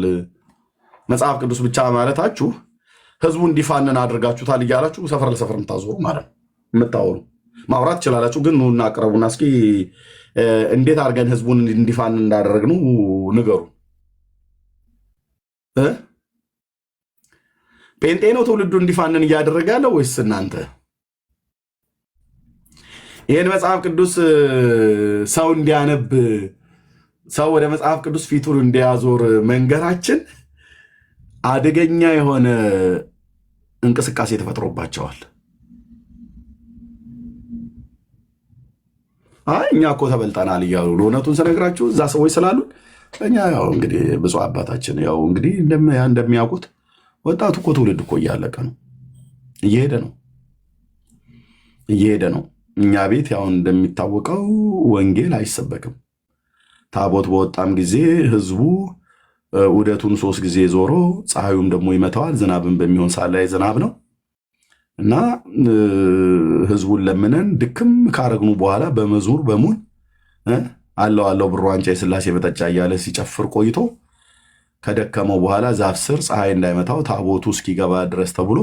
[SPEAKER 1] መጽሐፍ ቅዱስ ብቻ ማለታችሁ ህዝቡ እንዲፋንን አድርጋችሁታል እያላችሁ ሰፈር ለሰፈር የምታዞሩ ማለት ነው። የምታወሩ ማውራት ትችላላችሁ፣ ግን ኑና አቅረቡና እስኪ እንዴት አድርገን ህዝቡን እንዲፋንን እንዳደረግነው ንገሩ። ጴንጤ ነው ትውልዱ እንዲፋንን እያደረገ ያለው ወይስ እናንተ? ይህን መጽሐፍ ቅዱስ ሰው እንዲያነብ፣ ሰው ወደ መጽሐፍ ቅዱስ ፊቱን እንዲያዞር መንገራችን አደገኛ የሆነ እንቅስቃሴ ተፈጥሮባቸዋል። አይ እኛ እኮ ተበልጠናል እያሉ እውነቱን ስነግራችሁ እዛ ሰዎች ስላሉ እኛ ያው እንግዲህ ብፁዕ አባታችን ያው እንግዲህ እንደሚያውቁት ወጣቱ እኮ ትውልድ እኮ እያለቀ ነው፣ እየሄደ ነው። እኛ ቤት ያው እንደሚታወቀው ወንጌል አይሰበክም። ታቦት በወጣም ጊዜ ህዝቡ ውደቱን 3 ጊዜ ዞሮ ፀሐዩም ደግሞ ይመታዋል። ዝናብን በሚሆን ሰዓት ላይ ዝናብ ነው እና ህዝቡን ለምነን ድክም ካረግኑ በኋላ በመዝሙር በሙን አለው ብሩ ዋንጫ የስላሴ መጠጫ እያለ ሲጨፍር ቆይቶ ከደከመው በኋላ ዛፍ ስር ፀሐይ እንዳይመታው ታቦቱ እስኪገባ ድረስ ተብሎ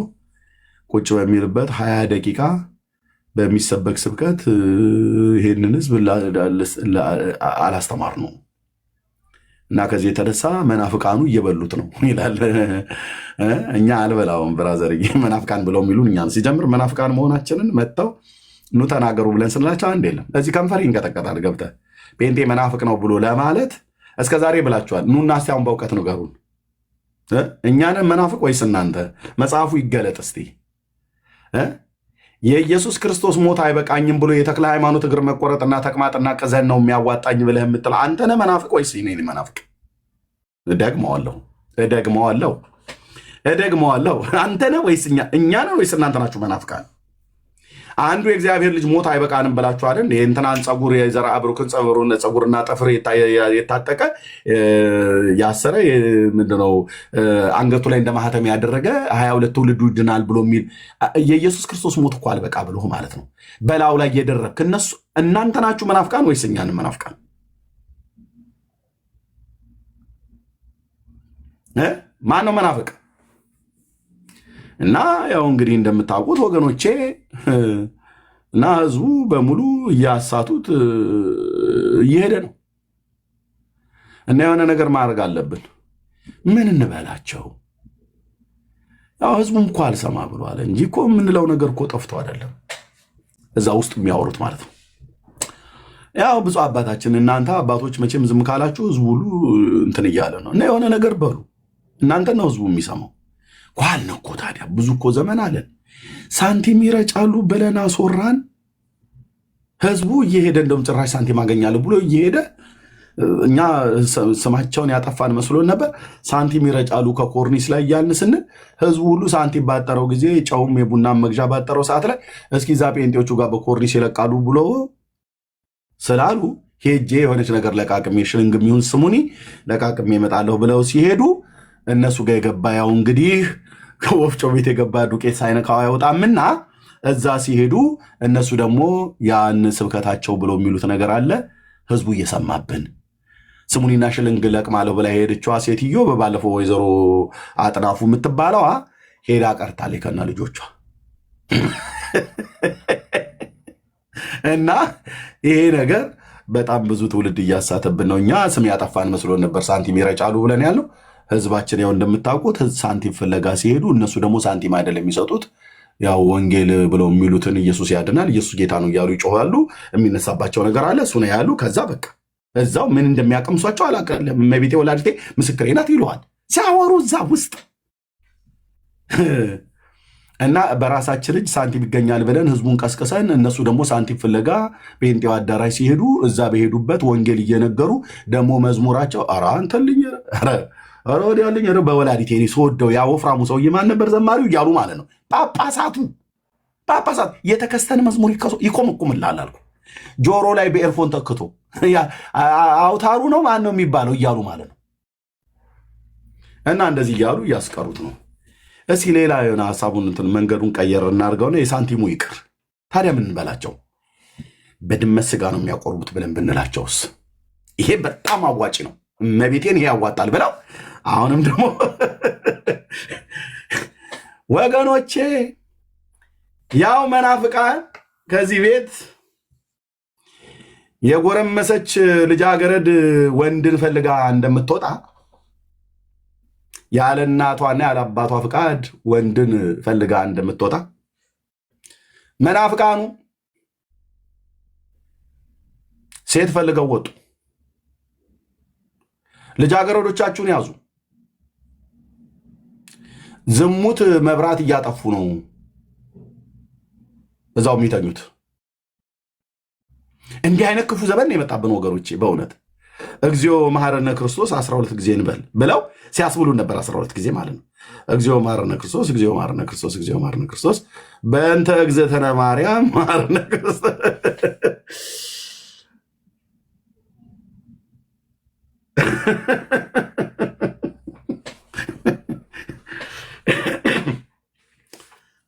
[SPEAKER 1] ቁጭ በሚልበት 20 ደቂቃ በሚሰበክ ስብከት ይሄንን ህዝብ አላስተማር ነው እና ከዚህ የተነሳ መናፍቃኑ እየበሉት ነው ይላል። እኛ አልበላውም ብራዘር፣ መናፍቃን ብለው የሚሉን እኛን ሲጀምር መናፍቃን መሆናችንን መጥተው ኑ ተናገሩ ብለን ስንላቸው አንድ የለም። እዚህ ከንፈር ይንቀጠቀጣል። ገብተህ ጴንጤ መናፍቅ ነው ብሎ ለማለት እስከዛሬ ብላችኋል። ኑና እስቲ አሁን በእውቀት ንገሩን። እኛንን መናፍቅ ወይስ እናንተ? መጽሐፉ ይገለጥ እስቲ። የኢየሱስ ክርስቶስ ሞት አይበቃኝም ብሎ የተክለ ሃይማኖት እግር መቆረጥና ተቅማጥና ቅዘን ነው የሚያዋጣኝ ብለህ የምትል አንተ ነህ መናፍቅ ወይስ እኔ ነኝ መናፍቅ? እደግመዋለሁ። አንተ ነህ ወይስ እኛ ነን ወይስ እናንተ ናችሁ መናፍቃን? አንዱ የእግዚአብሔር ልጅ ሞት አይበቃንም ብላችሁ አይደል? የእንትናን ፀጉር የዘራ አብሩክን ፀጉርና ጠፍር የታጠቀ ያሰረ ምንድነው አንገቱ ላይ እንደ ማህተም ያደረገ 22 ትውልዱ ይድናል ብሎ የሚል የኢየሱስ ክርስቶስ ሞት እኮ አልበቃ ብሎ ማለት ነው። በላው ላይ የደረብክ እነሱ እናንተ ናችሁ መናፍቃን ወይስ እኛን መናፍቃን? ማን ነው መናፍቅ? እና ያው እንግዲህ እንደምታውቁት ወገኖቼ እና ህዝቡ በሙሉ እያሳቱት እየሄደ ነው። እና የሆነ ነገር ማድረግ አለብን። ምን እንበላቸው? ያው ህዝቡም እኮ አልሰማ ብሏል እንጂ እኮ የምንለው ነገር እኮ ጠፍቶ አይደለም፣ እዛ ውስጥ የሚያወሩት ማለት ነው። ያው ብፁዕ አባታችን እናንተ አባቶች መቼም ዝም ካላችሁ ህዝቡ ሁሉ እንትን እያለ ነው። እና የሆነ ነገር በሉ። እናንተ ነው ህዝቡ የሚሰማው። ኳል ነው እኮ ታዲያ ብዙ እኮ ዘመን አለን። ሳንቲም ይረጫሉ ብለን አስወራን። ህዝቡ እየሄደ እንደውም ጭራሽ ሳንቲም አገኛለሁ ብሎ እየሄደ እኛ ስማቸውን ያጠፋን መስሎን ነበር። ሳንቲም ይረጫሉ ከኮርኒስ ላይ እያልን ስንል ህዝቡ ሁሉ ሳንቲም ባጠረው ጊዜ ጨውም የቡና መግዣ ባጠረው ሰዓት ላይ እስኪ ዛ ጴንጤዎቹ ጋር በኮርኒስ ይለቃሉ ብሎ ስላሉ ሄጄ የሆነች ነገር ለቃቅሜ ሽልንግ የሚሆን ስሙኒ ለቃቅሜ እመጣለሁ ብለው ሲሄዱ እነሱ ጋር የገባ ያው እንግዲህ ከወፍጮ ቤት የገባ ዱቄት ሳይነካው አይወጣምና እዛ ሲሄዱ እነሱ ደግሞ ያን ስብከታቸው ብለው የሚሉት ነገር አለ። ህዝቡ እየሰማብን ስሙኒና ሽልንግ ለቅማለሁ ብላ ሄደችዋ ሴትዮ በባለፈው ወይዘሮ አጥናፉ የምትባለዋ ሄዳ ቀርታለች ከና ልጆቿ። እና ይሄ ነገር በጣም ብዙ ትውልድ እያሳተብን ነው። እኛ ስም ያጠፋን መስሎን ነበር ሳንቲም ይረጫሉ ብለን ያለው። ህዝባችን ያው እንደምታውቁት ሳንቲም ፍለጋ ሲሄዱ እነሱ ደግሞ ሳንቲም አይደለም የሚሰጡት፣ ያው ወንጌል ብለው የሚሉትን ኢየሱስ ያድናል፣ ኢየሱስ ጌታ ነው እያሉ ይጮኋሉ። የሚነሳባቸው ነገር አለ፣ እሱ ነው ያሉ። ከዛ በቃ እዛው ምን እንደሚያቀምሷቸው አላውቅም። እመቤቴ ወላዲቴ ምስክሬ ናት ይለዋል ሲያወሩ እዛ ውስጥ እና በራሳችን እጅ ሳንቲም ይገኛል ብለን ህዝቡን ቀስቅሰን እነሱ ደግሞ ሳንቲም ፍለጋ ጴንጤው አዳራሽ ሲሄዱ እዛ በሄዱበት ወንጌል እየነገሩ ደግሞ መዝሙራቸው ኧረ አንተልኝ ኧረ ወዲያልኝ ኧረ በወላዲቴ እኔ ስወደው ያ ወፍራሙ ሰውዬ ማን ነበር ዘማሪው እያሉ ማለት ነው። ጳጳሳቱ ጳጳሳት የተከስተን መዝሙር ይቆመቁምላል አልኩ። ጆሮ ላይ በኤርፎን ተክቶ አውታሩ ነው ማን ነው የሚባለው እያሉ ማለት ነው። እና እንደዚህ እያሉ እያስቀሩት ነው። እስኪ ሌላ የሆነ ሀሳቡን እንትን መንገዱን ቀየር እናድርገው ነው የሳንቲሙ ይቅር። ታዲያ ምን እንበላቸው? በድመት ስጋ ነው የሚያቆርቡት ብለን ብንላቸውስ? ይሄ በጣም አዋጭ ነው። እመቤቴን ይሄ ያዋጣል ብለው አሁንም ደግሞ ወገኖቼ ያው መናፍቃን ከዚህ ቤት የጎረመሰች ልጃገረድ ወንድን ፈልጋ እንደምትወጣ ያለ እናቷና ያለ አባቷ ፍቃድ ወንድን ፈልጋ እንደምትወጣ መናፍቃኑ ሴት ፈልገው ወጡ። ልጃገረዶቻችሁን ያዙ። ዝሙት መብራት እያጠፉ ነው እዛው የሚተኙት። እንዲህ አይነት ክፉ ዘመን የመጣብን ወገኖቼ፣ በእውነት እግዚኦ መሐረነ ክርስቶስ 12 ጊዜ እንበል ብለው ሲያስብሉን ነበር። 12 ጊዜ ማለት ነው። እግዚኦ መሐረነ ክርስቶስ፣ እግዚኦ መሐረነ ክርስቶስ፣ እግዚኦ መሐረነ ክርስቶስ፣ በእንተ እግዝእትነ ማርያም መሐረነ ክርስቶስ።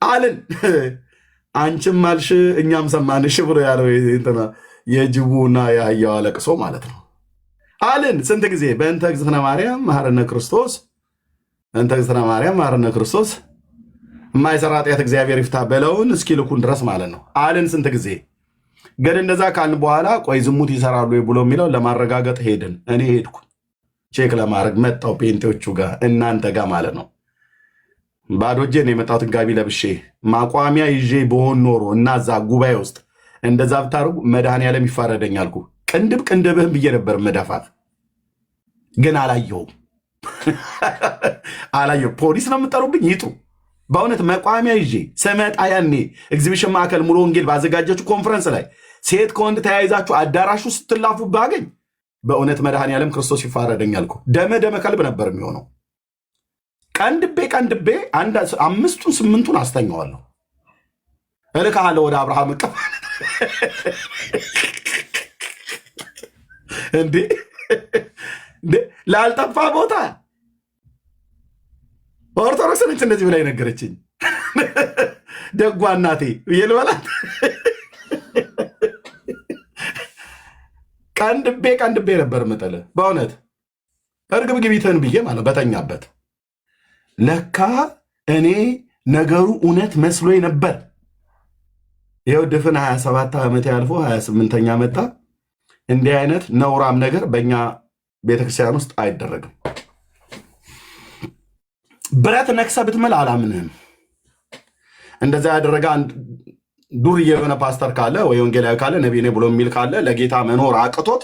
[SPEAKER 1] አልን አንቺም አልሽ እኛም ሰማንሽ ብሎ ያለው የጅቡና የአህያው ለቅሶ ማለት ነው። አልን ስንት ጊዜ በእንተ እግዝእትነ ማርያም መሐረነ ክርስቶስ፣ እንተ እግዝእትነ ማርያም መሐረነ ክርስቶስ፣ የማይሰራ ኃጢአት እግዚአብሔር ይፍታ በለውን እስኪልኩን ድረስ ማለት ነው። አልን ስንት ጊዜ ግን እንደዛ ካልን በኋላ ቆይ ዝሙት ይሰራሉ ብሎ የሚለው ለማረጋገጥ ሄድን። እኔ ሄድኩ ቼክ ለማድረግ መጣው ፔንቴዎቹ ጋር እናንተ ጋር ማለት ነው። ባዶ እጄን የመጣሁትን ጋቢ ለብሼ ማቋሚያ ይዤ በሆን ኖሮ እና እዛ ጉባኤ ውስጥ እንደዛ ብታደርጉ መድኃኔዓለም ይፋረደኝ አልኩ። ቅንድብ ቅንድብህም ብዬ ነበር መደፋት፣ ግን አላየሁም። አላየሁም። ፖሊስ ነው የምጠሩብኝ ይጡ። በእውነት መቋሚያ ይዤ ስመጣ ያኔ ኤግዚቢሽን ማዕከል ሙሉ ወንጌል ባዘጋጀችው ኮንፈረንስ ላይ ሴት ከወንድ ተያይዛችሁ አዳራሹ ስትላፉ ባገኝ በእውነት መድኃኔዓለም ክርስቶስ ይፋረደኝ አልኩ። ደመ ከልብ ነበር የሚሆነው። ቀንድቤ አንድ 5ቱን 8ቱን አስተኛዋለሁ። እልክሃለሁ ወደ አብርሃም እቅፍ እንዴ ላልጠፋ ቦታ ኦርቶዶክስ ነች እንደዚህ ብላ ነገረችኝ። ደጓ እናቴ ብዬ ልበላት። ቀንድቤ ነበር ምጥል በእውነት እርግብ ግቢትን ብዬ ማለት በተኛበት። ለካ እኔ ነገሩ እውነት መስሎኝ ነበር። ይኸው ድፍን 27 ዓመት ያልፎ 28ኛ መጣ። እንዲህ አይነት ነውራም ነገር በእኛ ቤተክርስቲያን ውስጥ አይደረግም። ብረት ነክሰ ብትምል አላምንህም። እንደዛ ያደረገ ዱርዬ የሆነ ፓስተር ካለ ወይ ወንጌላዊ ካለ ነቢይ ነኝ ብሎ የሚል ካለ ለጌታ መኖር አቅቶት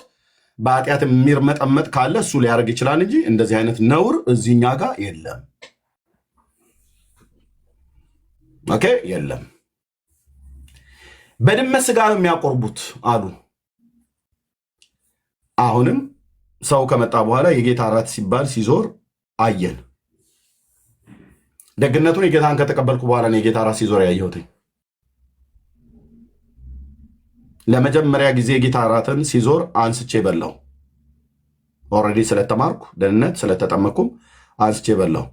[SPEAKER 1] በኃጢአት የሚርመጠመጥ ካለ እሱ ሊያደርግ ይችላል እንጂ እንደዚህ አይነት ነውር እዚህኛ ጋር የለም። ኦኬ፣ የለም። በድመት ስጋ ነው የሚያቆርቡት አሉ። አሁንም ሰው ከመጣ በኋላ የጌታ እራት ሲባል ሲዞር አየን። ደግነቱን የጌታን ከተቀበልኩ በኋላ ነው የጌታ እራት ሲዞር ያየሁት። ለመጀመሪያ ጊዜ የጌታ እራትን ሲዞር አንስቼ በላው። ኦልሬዲ ስለተማርኩ ደህንነት ስለተጠመኩም አንስቼ በላው።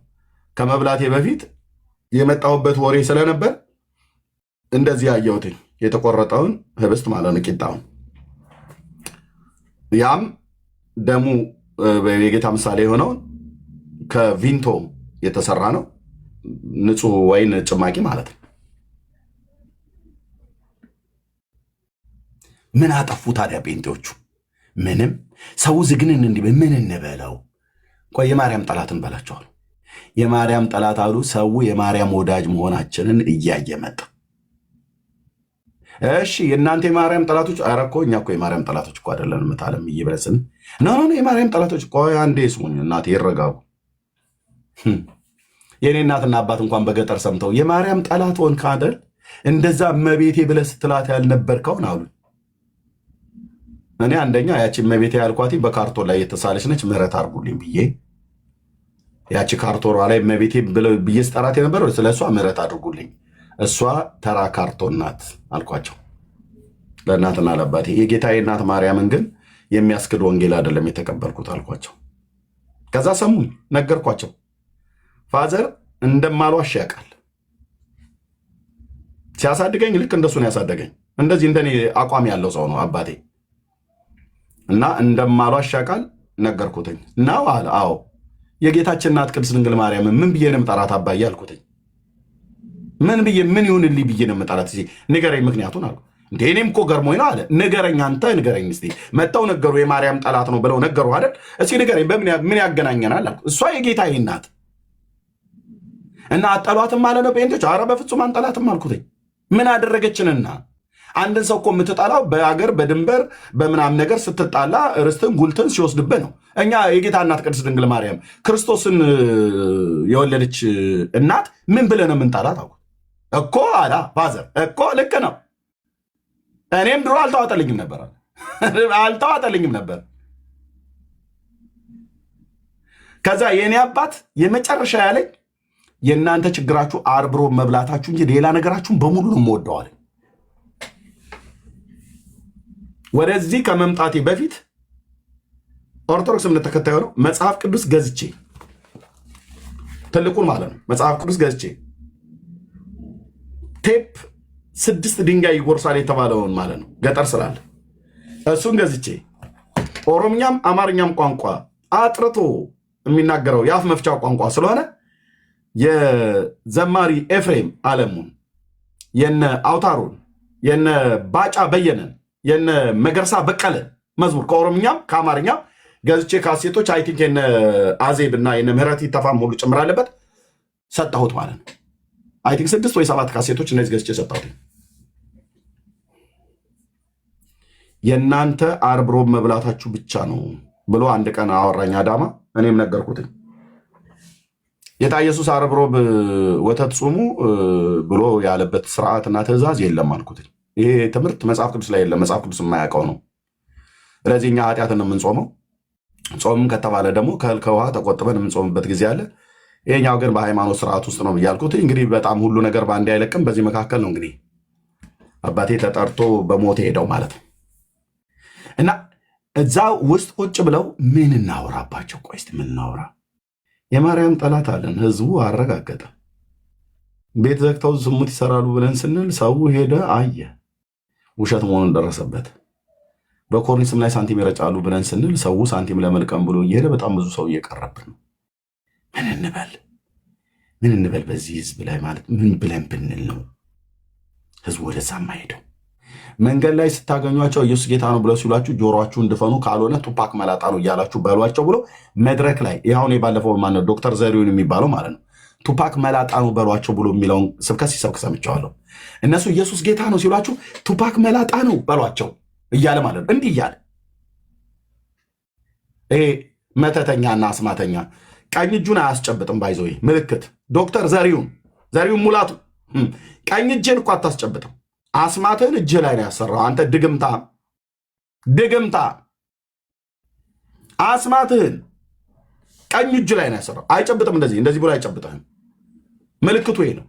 [SPEAKER 1] ከመብላቴ በፊት የመጣሁበት ወሬ ስለነበር እንደዚህ ያየሁት የተቆረጠውን ህብስት ማለት ነው፣ ቂጣውን። ያም ደሙ የጌታ ምሳሌ የሆነውን ከቪንቶ የተሰራ ነው፣ ንጹህ ወይን ጭማቂ ማለት ነው። ምን አጠፉ ታዲያ ጴንጤዎቹ? ምንም። ሰው ዝግንን እንዲህ ምን እንበለው? ቆይ የማርያም ጠላትን በላቸዋል። የማርያም ጠላት አሉ። ሰው የማርያም ወዳጅ መሆናችንን እያየ መጣ። እሺ የእናንተ የማርያም ጠላቶች፣ ኧረ እኮ እኛ እኮ የማርያም ጠላቶች እኮ አይደለን ምታለም እየበለስን ነው። የማርያም ጠላቶች ቆይ አንዴ ስሙኝ፣ እናቴ ይረጋጉ። የኔ እናትና አባት እንኳን በገጠር ሰምተው የማርያም ጠላት ሆንክ አይደል እንደዛ እመቤቴ ብለህ ስትላት ያልነበርከውን አሉ። እኔ አንደኛ ያቺ እመቤቴ ያልኳት በካርቶን ላይ የተሳለች ነች፣ ምህረት አድርጉልኝ ብዬ ያቺ ካርቶኗ ላይ እመቤቴ ብዬ ስጠራት የነበረው ስለሷ ምህረት አድርጉልኝ እሷ ተራ ካርቶን ናት አልኳቸው ለእናትና ለአባቴ። የጌታዬ እናት ማርያምን ግን የሚያስክድ ወንጌል አይደለም የተቀበልኩት አልኳቸው። ከዛ ሰሙኝ፣ ነገርኳቸው። ፋዘር እንደማልዋሽ ያውቃል። ሲያሳድገኝ ልክ እንደሱ ነው ያሳደገኝ። እንደዚህ እንደኔ አቋም ያለው ሰው ነው አባቴ እና እንደማልዋሽ ያውቃል። ነገርኩትኝ ነው አለ። አዎ የጌታችን እናት ቅድስት ድንግል ማርያም ምን ብዬ ነው የምጠራት አባዬ አልኩትኝ። ምን ይሁንልኝ ብዬ ነው የምጠራት? ንገረኝ ምክንያቱን አልኩ። እንደ እኔም እኮ ገርሞኝ ነው አለ። ንገረኝ አንተ ንገረኝ እስቲ። መጥተው ነገሩ የማርያም ጠላት ነው ብለው ነገሩ አይደል? እስኪ ንገረኝ ምን ያገናኘናል አልኩ። እሷ የጌታዬ እናት እና አጠሏትም አለ ነው ጴንቶች። ኧረ በፍጹም አንጠላትም አልኩትኝ። ምን አደረገችንና? አንድን ሰው እኮ የምትጠላው በአገር በድንበር በምናም ነገር ስትጣላ ርስትን ጉልትን ሲወስድብህ ነው። እኛ የጌታ እናት ቅድስት ድንግል ማርያም ክርስቶስን የወለደች እናት ምን ብለን የምንጠላት አልኩት እኮ አላ ፋዘር እኮ ልክ ነው። እኔም ድሮ አልተዋጠልኝም ነበር። ከዛ የእኔ አባት የመጨረሻ ያለኝ የእናንተ ችግራችሁ ዓርብ ሮብ መብላታችሁ እንጂ ሌላ ነገራችሁን በሙሉ ነው የምወደዋል። ወደዚህ ከመምጣቴ በፊት ኦርቶዶክስ እምነት ተከታይ ሆነው መጽሐፍ ቅዱስ ገዝቼ ትልቁን ማለት ነው መጽሐፍ ቅዱስ ገዝቼ ቴፕ 6 ድንጋይ ይጎርሳል የተባለውን ማለት ነው ገጠር ስላለ እሱን ገዝቼ ኦሮምኛም አማርኛም ቋንቋ አጥርቶ የሚናገረው የአፍ መፍቻ ቋንቋ ስለሆነ የዘማሪ ኤፍሬም አለሙን የነ አውታሩን የነ ባጫ በየነን የነ መገርሳ በቀለ መዝሙር ከኦሮምኛም ከአማርኛም ገዝቼ ካሴቶች አይ ቲንክ የነ አዜብ እና የነ ምህረት ይተፋም ሁሉ ጭምር አለበት ሰጣሁት ማለት ነው። አይ ቲንክ 6 ወይ 7 ካሴቶች እነዚህ ገዝቼ ሰጣሁት። የእናንተ ዓርብ ሮብ መብላታችሁ ብቻ ነው ብሎ አንድ ቀን አወራኝ አዳማ። እኔም ነገርኩትኝ ጌታ ኢየሱስ ዓርብ ሮብ ወተት ጾሙ ብሎ ያለበት ስርዓትና ትእዛዝ የለም አልኩትኝ። ይሄ ትምህርት መጽሐፍ ቅዱስ ላይ የለም፣ መጽሐፍ ቅዱስ የማያውቀው ነው። ስለዚህ እኛ ኃጢአትን ነው የምንጾመው። ጾምም ከተባለ ደግሞ ከእህል ከውሃ ተቆጥበን የምንጾምበት ጊዜ አለ። ይሄኛው ግን በሃይማኖት ስርዓት ውስጥ ነው ብያልኩት። እንግዲህ በጣም ሁሉ ነገር በአንድ አይለቅም። በዚህ መካከል ነው እንግዲህ አባቴ ተጠርቶ በሞት ሄደው ማለት ነው። እና እዛ ውስጥ ቁጭ ብለው ምን እናወራባቸው? ቆይ እስኪ ምን እናወራ? የማርያም ጠላት አለን። ህዝቡ አረጋገጠ። ቤት ዘግተው ዝሙት ይሰራሉ ብለን ስንል ሰው ሄደ አየ፣ ውሸት መሆኑን ደረሰበት። በኮርኒስም ላይ ሳንቲም ይረጫሉ ብለን ስንል ሰው ሳንቲም ለመልቀም ብሎ እየሄደ በጣም ብዙ ሰው እየቀረብን ነው። ምን እንበል በዚህ ህዝብ ላይ ማለት ምን ብለን ብንል ነው ህዝቡ ወደዛ ማሄደው? መንገድ ላይ ስታገኟቸው ኢየሱስ ጌታ ነው ብለው ሲሏችሁ ጆሮአችሁን ድፈኑ፣ ካልሆነ ቱፓክ መላጣ ነው እያላችሁ በሏቸው ብሎ መድረክ ላይ ይሁን የባለፈው ማነው ዶክተር ዘሪሁን የሚባለው ማለት ነው ቱፓክ መላጣ ነው በሏቸው ብሎ የሚለውን ስብከት ሲሰብክ ሰምቼዋለሁ። እነሱ ኢየሱስ ጌታ ነው ሲሏችሁ ቱፓክ መላጣ ነው በሏቸው እያለ ማለት ነው። እንዲህ እያለ ይሄ መተተኛና አስማተኛ ቀኝ እጁን አያስጨብጥም። ባይዘው ምልክት ዶክተር ዘሪሁን ሙላቱ ቀኝ እጅን እኮ አታስጨብጥም። አስማትህን እጅህ ላይ ነው ያሰራው። አንተ ድግምታ አስማትህን ቀኝ እጅ ላይ ነው ያሰራው። አይጨብጥም። እንደዚህ ብሎ አይጨብጥህም። ምልክቱ ይሄ ነው።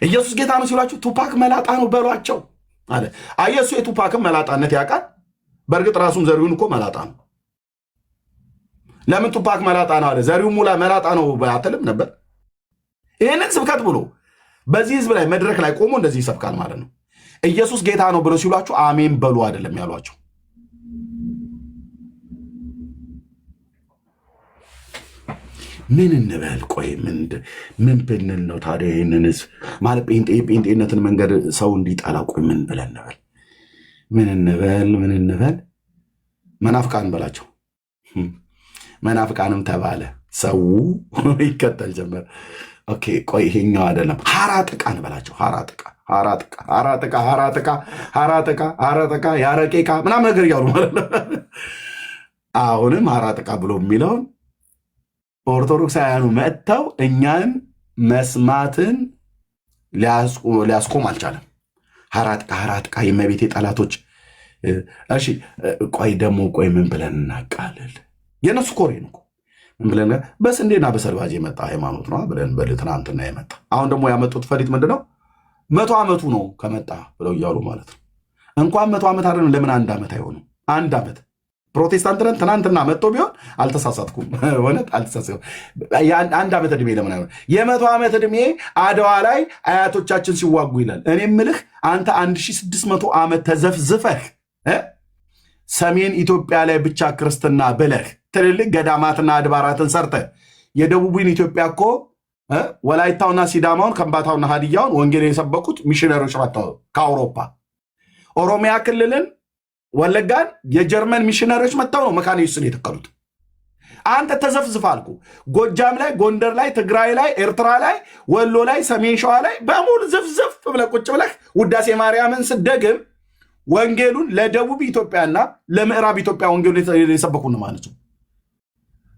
[SPEAKER 1] ኢየሱስ ጌታ ነው ሲሏችሁ ቱፓክ መላጣ ነው በሏቸው አለ። አየሱ የቱፓክን መላጣነት ያውቃል። በእርግጥ ራሱም ዘሪሁን እኮ መላጣ ነው። ለምን ቱፓክ መላጣ ነው አለ? ዘሪሁን ሙላ መላጣ ነው አትልም ነበር? ይህንን ስብከት ብሎ በዚህ ህዝብ ላይ መድረክ ላይ ቆሞ እንደዚህ ይሰብካል ማለት ነው። ኢየሱስ ጌታ ነው ብሎ ሲሏችሁ አሜን በሉ አይደለም ያሏቸው። ምን እንበል? ቆይ ምን ብንል ነው ታዲያ ይህንን ህዝብ ማለት ጴንጤነትን መንገድ ሰው እንዲጠላ? ቆይ ምን ብለን እንበል? ምን እንበል? መናፍቃን በላቸው። መናፍቃንም ተባለ፣ ሰው ይከተል ጀመር። ኦኬ ቆይ ይሄኛው አይደለም፣ ሐራጥቃ እንበላቸው። ሐራጥቃ ያረቄቃ ምናምን ነገር እያሉ ማለት ነው። አሁንም ሐራጥቃ ብሎ የሚለውን ኦርቶዶክሳውያኑ መጥተው እኛን መስማትን ሊያስቆም አልቻለም። ሐራጥቃ የእመቤቴ ጠላቶች። እሺ ቆይ ምን ብለን እናቃልል? የነሱ ኮሬ ነው። ብለን በስንዴና በሰልባጅ የመጣ ሃይማኖት ነው ብለን በትናንትና የመጣ አሁን ደግሞ ያመጡት ፈሊጥ ምንድነው 100 ዓመቱ ነው ከመጣ ብለው እያሉ ማለት ነው። እንኳን 100 ዓመት አይደለም ለምን 1 ዓመት አይሆንም? 1 ዓመት ፕሮቴስታንት ነን ትናንትና መጥቶ ቢሆን አልተሳሳትኩም። እውነት አልተሳሳትኩም። 1 ዓመት ዕድሜ ለምን አይሆንም? የ100 ዓመት ዕድሜ አድዋ ላይ አያቶቻችን ሲዋጉ ይላል። እኔ ምልህ አንተ 1600 ዓመት ተዘፍዝፈህ ሰሜን ኢትዮጵያ ላይ ብቻ ክርስትና ብለህ ትልልቅ ገዳማትና አድባራትን ሰርተህ የደቡቡን ኢትዮጵያ እኮ ወላይታውና ሲዳማውን ከምባታውና ሀዲያውን ወንጌል የሰበኩት ሚሽነሮች መጥተው ከአውሮፓ ኦሮሚያ ክልልን ወለጋን የጀርመን ሚሽነሮች መጥተው ነው መካነ ኢየሱስን የተከሉት። አንተ ተዘፍዝፍ አልኩ። ጎጃም ላይ፣ ጎንደር ላይ፣ ትግራይ ላይ፣ ኤርትራ ላይ፣ ወሎ ላይ፣ ሰሜን ሸዋ ላይ በሙሉ ዝፍዝፍ ብለህ ቁጭ ብለህ ውዳሴ ማርያምን ስደግም ወንጌሉን ለደቡብ ኢትዮጵያና ለምዕራብ ኢትዮጵያ ወንጌሉን የሰበኩን ማለት ነው።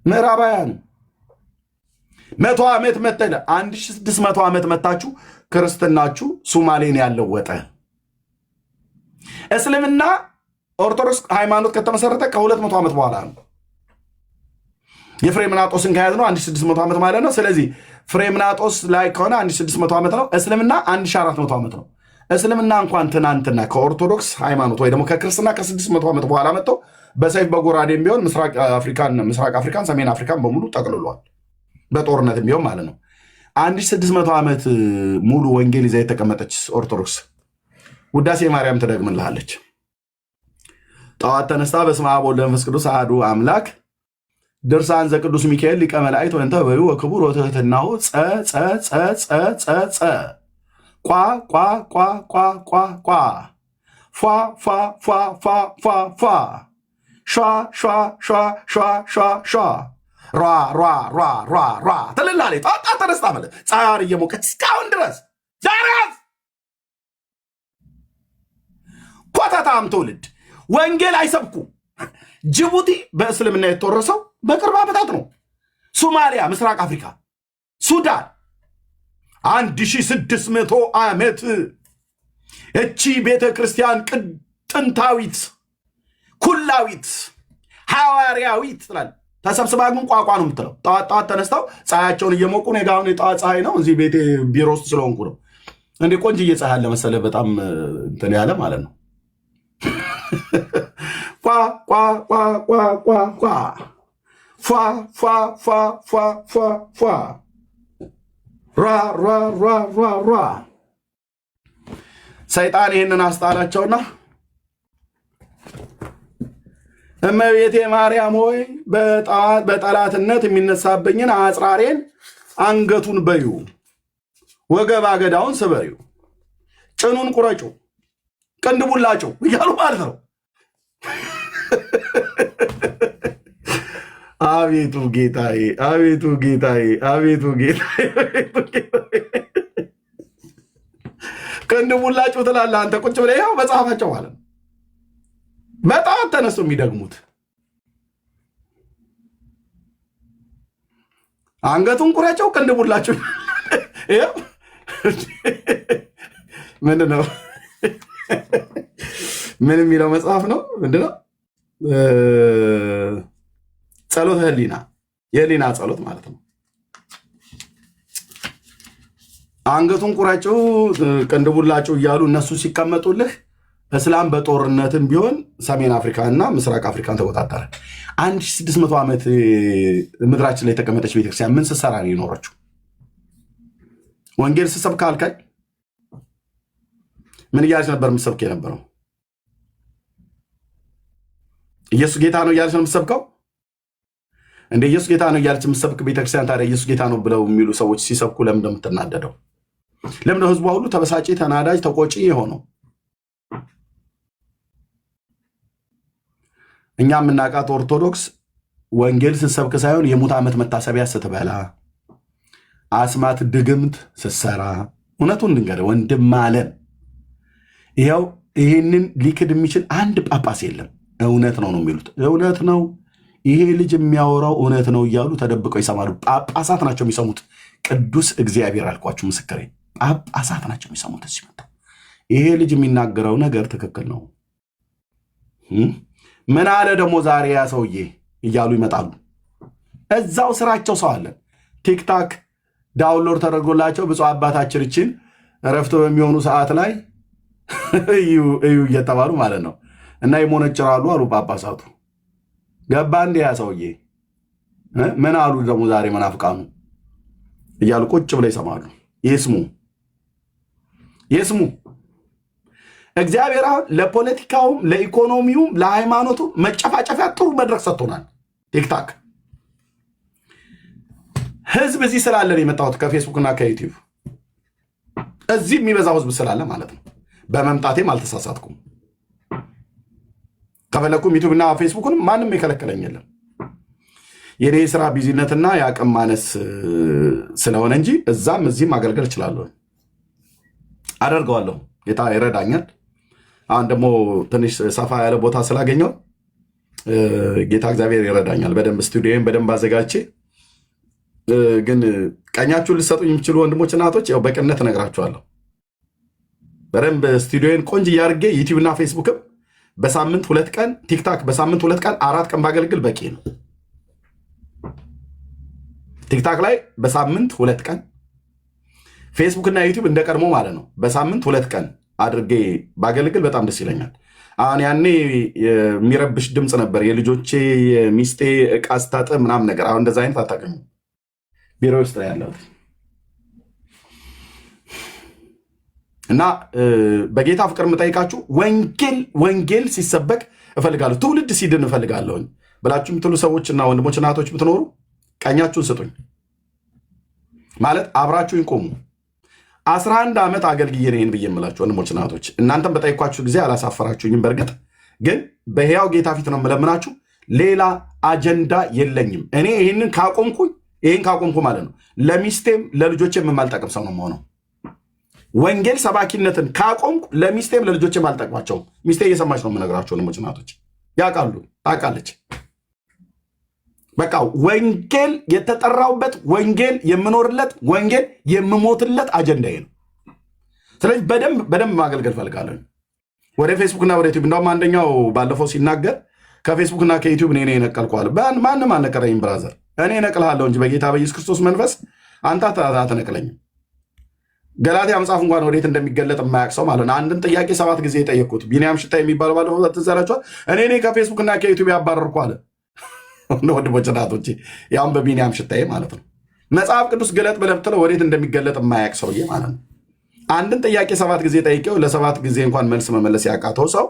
[SPEAKER 1] ምዕራባውያኑ 100 ዓመት መተለ 1600 ዓመት መታችሁ ክርስትናችሁ ሱማሌን ያለወጠ እስልምና ኦርቶዶክስ ሃይማኖት ከተመሰረተ ከ200 ዓመት በኋላ ነው። የፍሬምናጦስን ከያዝ ነው 1600 ዓመት ማለት ነው። ስለዚህ ፍሬምናጦስ ላይ ከሆነ 1600 ዓመት ነው። እስልምና 1400 ዓመት ነው። እስልምና እንኳን ትናንትና ከኦርቶዶክስ ሃይማኖት ወይ ደግሞ ከክርስትና ከ600 ዓመት በኋላ መጥተው በሰይፍ በጎራዴም ቢሆን ምስራቅ አፍሪካን ሰሜን አፍሪካን በሙሉ ጠቅልሏል። በጦርነትም ቢሆን ማለት ነው። 1600 ዓመት ሙሉ ወንጌል ይዛ የተቀመጠች ኦርቶዶክስ ውዳሴ ማርያም ትደግምልሃለች። ጠዋት ተነስታ በስመ አብ ወወልድ ወመንፈስ ቅዱስ አሐዱ አምላክ ድርሳን ዘቅዱስ ሚካኤል ሊቀ መላእክት ወእንተ በዩ ወክቡር ወትሕትናሁ ጸ ቋ ቋ ቋ ቋ ቋ ቋ ፏ ፏ ፏ ፏ ፏ ፏ ሿ ሿ ሿ ሿ ሿ ሿ ሯ ሯ ሯ ሯ ሯ ትልላለች። ጠዋት ተነስታ ማለት ፀሐይ እየሞቀች እስካሁን ድረስ ዛሬስ ኮታታም ትውልድ ወንጌል አይሰብኩ። ጅቡቲ በእስልምና የተወረሰው በቅርብ ዓመታት ነው። ሶማሊያ፣ ምስራቅ አፍሪካ፣ ሱዳን 1600 ዓመት እቺ ቤተ ክርስቲያን ጥንታዊት፣ ኩላዊት፣ ሐዋርያዊት ትላል። ተሰብስባ ግን ቋቋ ነው የምትለው። ጠዋት ተነስተው ፀሐያቸውን እየሞቁ ነው። ጋውን የጠዋት ፀሐይ ነው። እዚህ ቤቴ ቢሮ ውስጥ ስለሆንኩ ነው። እንዴ ቆንጅዬ ፀሐይ አለ መሰለህ። በጣም እንትን ያለ ማለት ነው። ቋ ቋ ቋ ቋ ቋ ቋ ፏ ፏ ፏ ፏ ፏ ፏ ሯ ሯ ሯ ሯ ሯ። ሰይጣን ይህንን አስጣላቸውና እመቤቴ ማርያም ሆይ በጠላትነት የሚነሳብኝን አጽራሬን አንገቱን በዩ፣ ወገብ አገዳውን ስበሪው፣ ጭኑን ቁረጩ፣ ቅንድቡላጩ እያሉ ማለት ነው። አቤቱ ጌታዬ፣ አቤቱ ጌታዬ፣ አቤቱ ጌታዬ፣ ቅንድቡላጩ ትላለህ አንተ ቁጭ ብለህ። ያው መጽሐፋቸው ማለት ነው። በጣም ተነሱ የሚደግሙት አንገቱን ቁረጨው ቅንድቡላችሁ። ምንድን ነው ምን የሚለው መጽሐፍ ነው? ምንድነው? ጸሎተ ህሊና፣ የህሊና ጸሎት ማለት ነው። አንገቱን ቁረጨው ቅንድቡላችሁ እያሉ እነሱ ሲቀመጡልህ እስላም በጦርነትም ቢሆን ሰሜን አፍሪካ እና ምስራቅ አፍሪካን ተቆጣጠረ። 1600 ዓመት ምድራችን ላይ የተቀመጠች ቤተክርስቲያን ምን ስትሰራ ነው የኖረችው? ወንጌል ስትሰብክ ካልካኝ ምን እያለች ነበር የምትሰብክ የነበረው? ኢየሱስ ጌታ ነው እያለች ነው የምትሰብከው? እንደ ኢየሱስ ጌታ ነው እያለች የምትሰብክ ቤተክርስቲያን ታዲያ ኢየሱስ ጌታ ነው ብለው የሚሉ ሰዎች ሲሰብኩ ለምን እንደምትናደደው? ለምን ህዝቧ ሁሉ ተበሳጪ፣ ተናዳጅ፣ ተቆጪ የሆነው? እኛ የምናውቃት ኦርቶዶክስ ወንጌል ስትሰብክ ሳይሆን የሙት ዓመት መታሰቢያ ስትበላ፣ አስማት ድግምት ስትሰራ፣ እውነቱን ድንገር ወንድም አለም ይኸው ይህንን ሊክድ የሚችል አንድ ጳጳስ የለም። እውነት ነው ነው የሚሉት። እውነት ነው ይሄ ልጅ የሚያወራው እውነት ነው እያሉ ተደብቀው ይሰማሉ። ጳጳሳት ናቸው የሚሰሙት። ቅዱስ እግዚአብሔር አልኳችሁ፣ ምስክሬ ጳጳሳት ናቸው የሚሰሙት። እዚህ መጣ ይሄ ልጅ የሚናገረው ነገር ትክክል ነው። ምን አለ ደግሞ ዛሬ ያ ሰውዬ እያሉ ይመጣሉ። እዛው ስራቸው ሰው አለን። ቲክታክ ዳውንሎድ ተደርጎላቸው ብፁዕ አባታችን እችን እረፍት በሚሆኑ ሰዓት ላይ እዩ እየተባሉ ማለት ነው እና ይሞነጭራሉ አሉ ጳጳሳቱ። ገባ እንዴ ያ ሰውዬ ምን አሉ ደግሞ ዛሬ መናፍቃኑ እያሉ ቁጭ ብለው ይሰማሉ። ይስሙ። እግዚአብሔር አሁን ለፖለቲካውም ለኢኮኖሚውም ለሃይማኖቱ መጨፋጨፊያ ጥሩ መድረክ ሰጥቶናል። ቲክታክ ህዝብ እዚህ ስላለ ነው የመጣሁት ከፌስቡክ እና ከዩቲዩብ እዚህ የሚበዛው ህዝብ ስላለ ማለት ነው። በመምጣቴም አልተሳሳትኩም። ከፈለኩም ዩቲዩብ እና ፌስቡክን ማንም የከለከለኝ የለም። የኔ ስራ ቢዚነትና የአቅም ማነስ ስለሆነ እንጂ እዛም እዚህም ማገልገል እችላለሁ፣ አደርገዋለሁ። ጌታ ይረዳኛል። አሁን ደግሞ ትንሽ ሰፋ ያለ ቦታ ስላገኘው ጌታ እግዚአብሔር ይረዳኛል። በደንብ ስቱዲዮን በደንብ አዘጋጅቼ ግን ቀኛችሁን ልሰጡኝ የሚችሉ ወንድሞች እና እህቶች ያው በቅንነት እነግራችኋለሁ። በደንብ ስቱዲዮን ቆንጆ እያርጌ ዩቲዩብ እና ፌስቡክም በሳምንት 2 ቀን ቲክታክ በሳምንት 2 ቀን 4 ቀን ባገልግል በቂ ነው። ቲክታክ ላይ በሳምንት 2 ቀን ፌስቡክ እና ዩቲዩብ እንደቀድሞ ማለት ነው በሳምንት 2 ቀን አድርጌ ባገልግል በጣም ደስ ይለኛል። አሁን ያኔ የሚረብሽ ድምፅ ነበር የልጆቼ የሚስቴ ዕቃ ስታጥብ ምናምን ነገር። አሁን እንደዛ አይነት አታገኙ። ቢሮ ውስጥ ላይ ያለው እና በጌታ ፍቅር የምጠይቃችሁ ወንጌል ሲሰበክ እፈልጋለሁ፣ ትውልድ ሲድን እፈልጋለሁ ብላችሁ የምትሉ ሰዎችና ወንድሞች እናቶች ብትኖሩ ቀኛችሁን ስጡኝ ማለት አብራችሁኝ ቆሙ። 11 ዓመት አገልግዬ ነው ይህን ብዬ የምላችሁ ወንድሞች እናቶች። እናንተም በጠይኳችሁ ጊዜ አላሳፈራችሁኝም። በእርግጥ ግን በሕያው ጌታ ፊት ነው የምለምናችሁ። ሌላ አጀንዳ የለኝም። እኔ ይህን ካቆምኩ ማለት ነው ለሚስቴም ለልጆቼም የማልጠቅም ሰው ነው የምሆነው። ወንጌል ሰባኪነትን ካቆምኩ ለሚስቴም ለልጆቼም አልጠቅማቸውም። ሚስቴ እየሰማች ነው የምነግራቸው ወንድሞች እናቶች፣ ያውቃሉ፣ ታውቃለች። በቃ ወንጌል የተጠራውበት ወንጌል የምኖርለት ወንጌል የምሞትለት አጀንዳዬ ነው። ስለዚህ በደንብ ማገልገል ፈልጋለሁ። ወደ ፌስቡክና ወደ ዩቲዩብ እንደውም አንደኛው ባለፈው ሲናገር ከፌስቡክና ከዩቲዩብ እኔ ነቀልኳል። ማንም አልነቀረኝም ብራዘር፣ እኔ ነቅልሃለሁ እንጂ በጌታ በኢየሱስ ክርስቶስ መንፈስ አንተ አትነቅለኝም። ገላትያ መጽሐፍ እንኳን ወዴት እንደሚገለጥ የማያውቅ ሰው ማለት ነው። አንድን ጥያቄ 7 ጊዜ የጠየቅኩት ቢኒያም ሽታ የሚባለው ባለፈው ትዘራችኋል። እኔ ከፌስቡክና ከዩቲዩብ ያባረርኩ አለ። ወንድሞች እናቶቼ ያም በቢኒያም ሽታዬ ማለት ነው። መጽሐፍ ቅዱስ ገለጥ ብለህ ብትለው ወዴት እንደሚገለጥ የማያውቅ ሰውዬ ማለት ነው። አንድን ጥያቄ 7 ጊዜ ጠይቄው ለ7 ጊዜ እንኳን መልስ መመለስ ያቃተው ሰው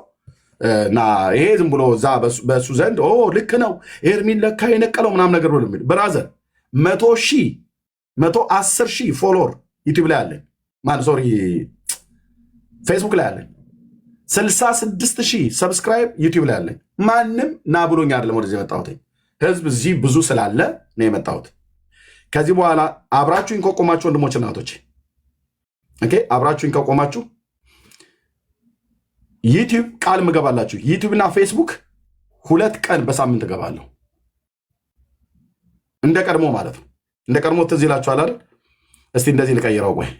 [SPEAKER 1] እና ይሄ ዝም ብሎ እዛ በሱ ዘንድ ልክ ነው ኤርሚን ለካ የነቀለው ምናምን ነገር ብሎ የሚል ብራዘር 110 ሺህ ፎሎወር ዩቲዩብ ላይ አለኝ ፌስቡክ ላይ አለኝ። 66 ሺህ ሰብስክራይብ ዩቲዩብ ላይ አለኝ። ማንም ና ብሎኝ አይደለም ወደዚህ የመጣሁት። ህዝብ እዚህ ብዙ ስላለ ነው የመጣሁት። ከዚህ በኋላ አብራችሁኝ ከቆማችሁ ወንድሞች እናቶች፣ አብራችሁኝ ከቆማችሁ ዩቲዩብ ቃል ምገባላችሁ፣ ዩቲዩብ እና ፌስቡክ 2 ቀን በሳምንት እገባለሁ። እንደ ቀድሞ ማለት ነው። እንደ ቀድሞ ትዝ ይላችኋል አይደል? እስቲ እንደዚህ ልቀይረው። ቆይ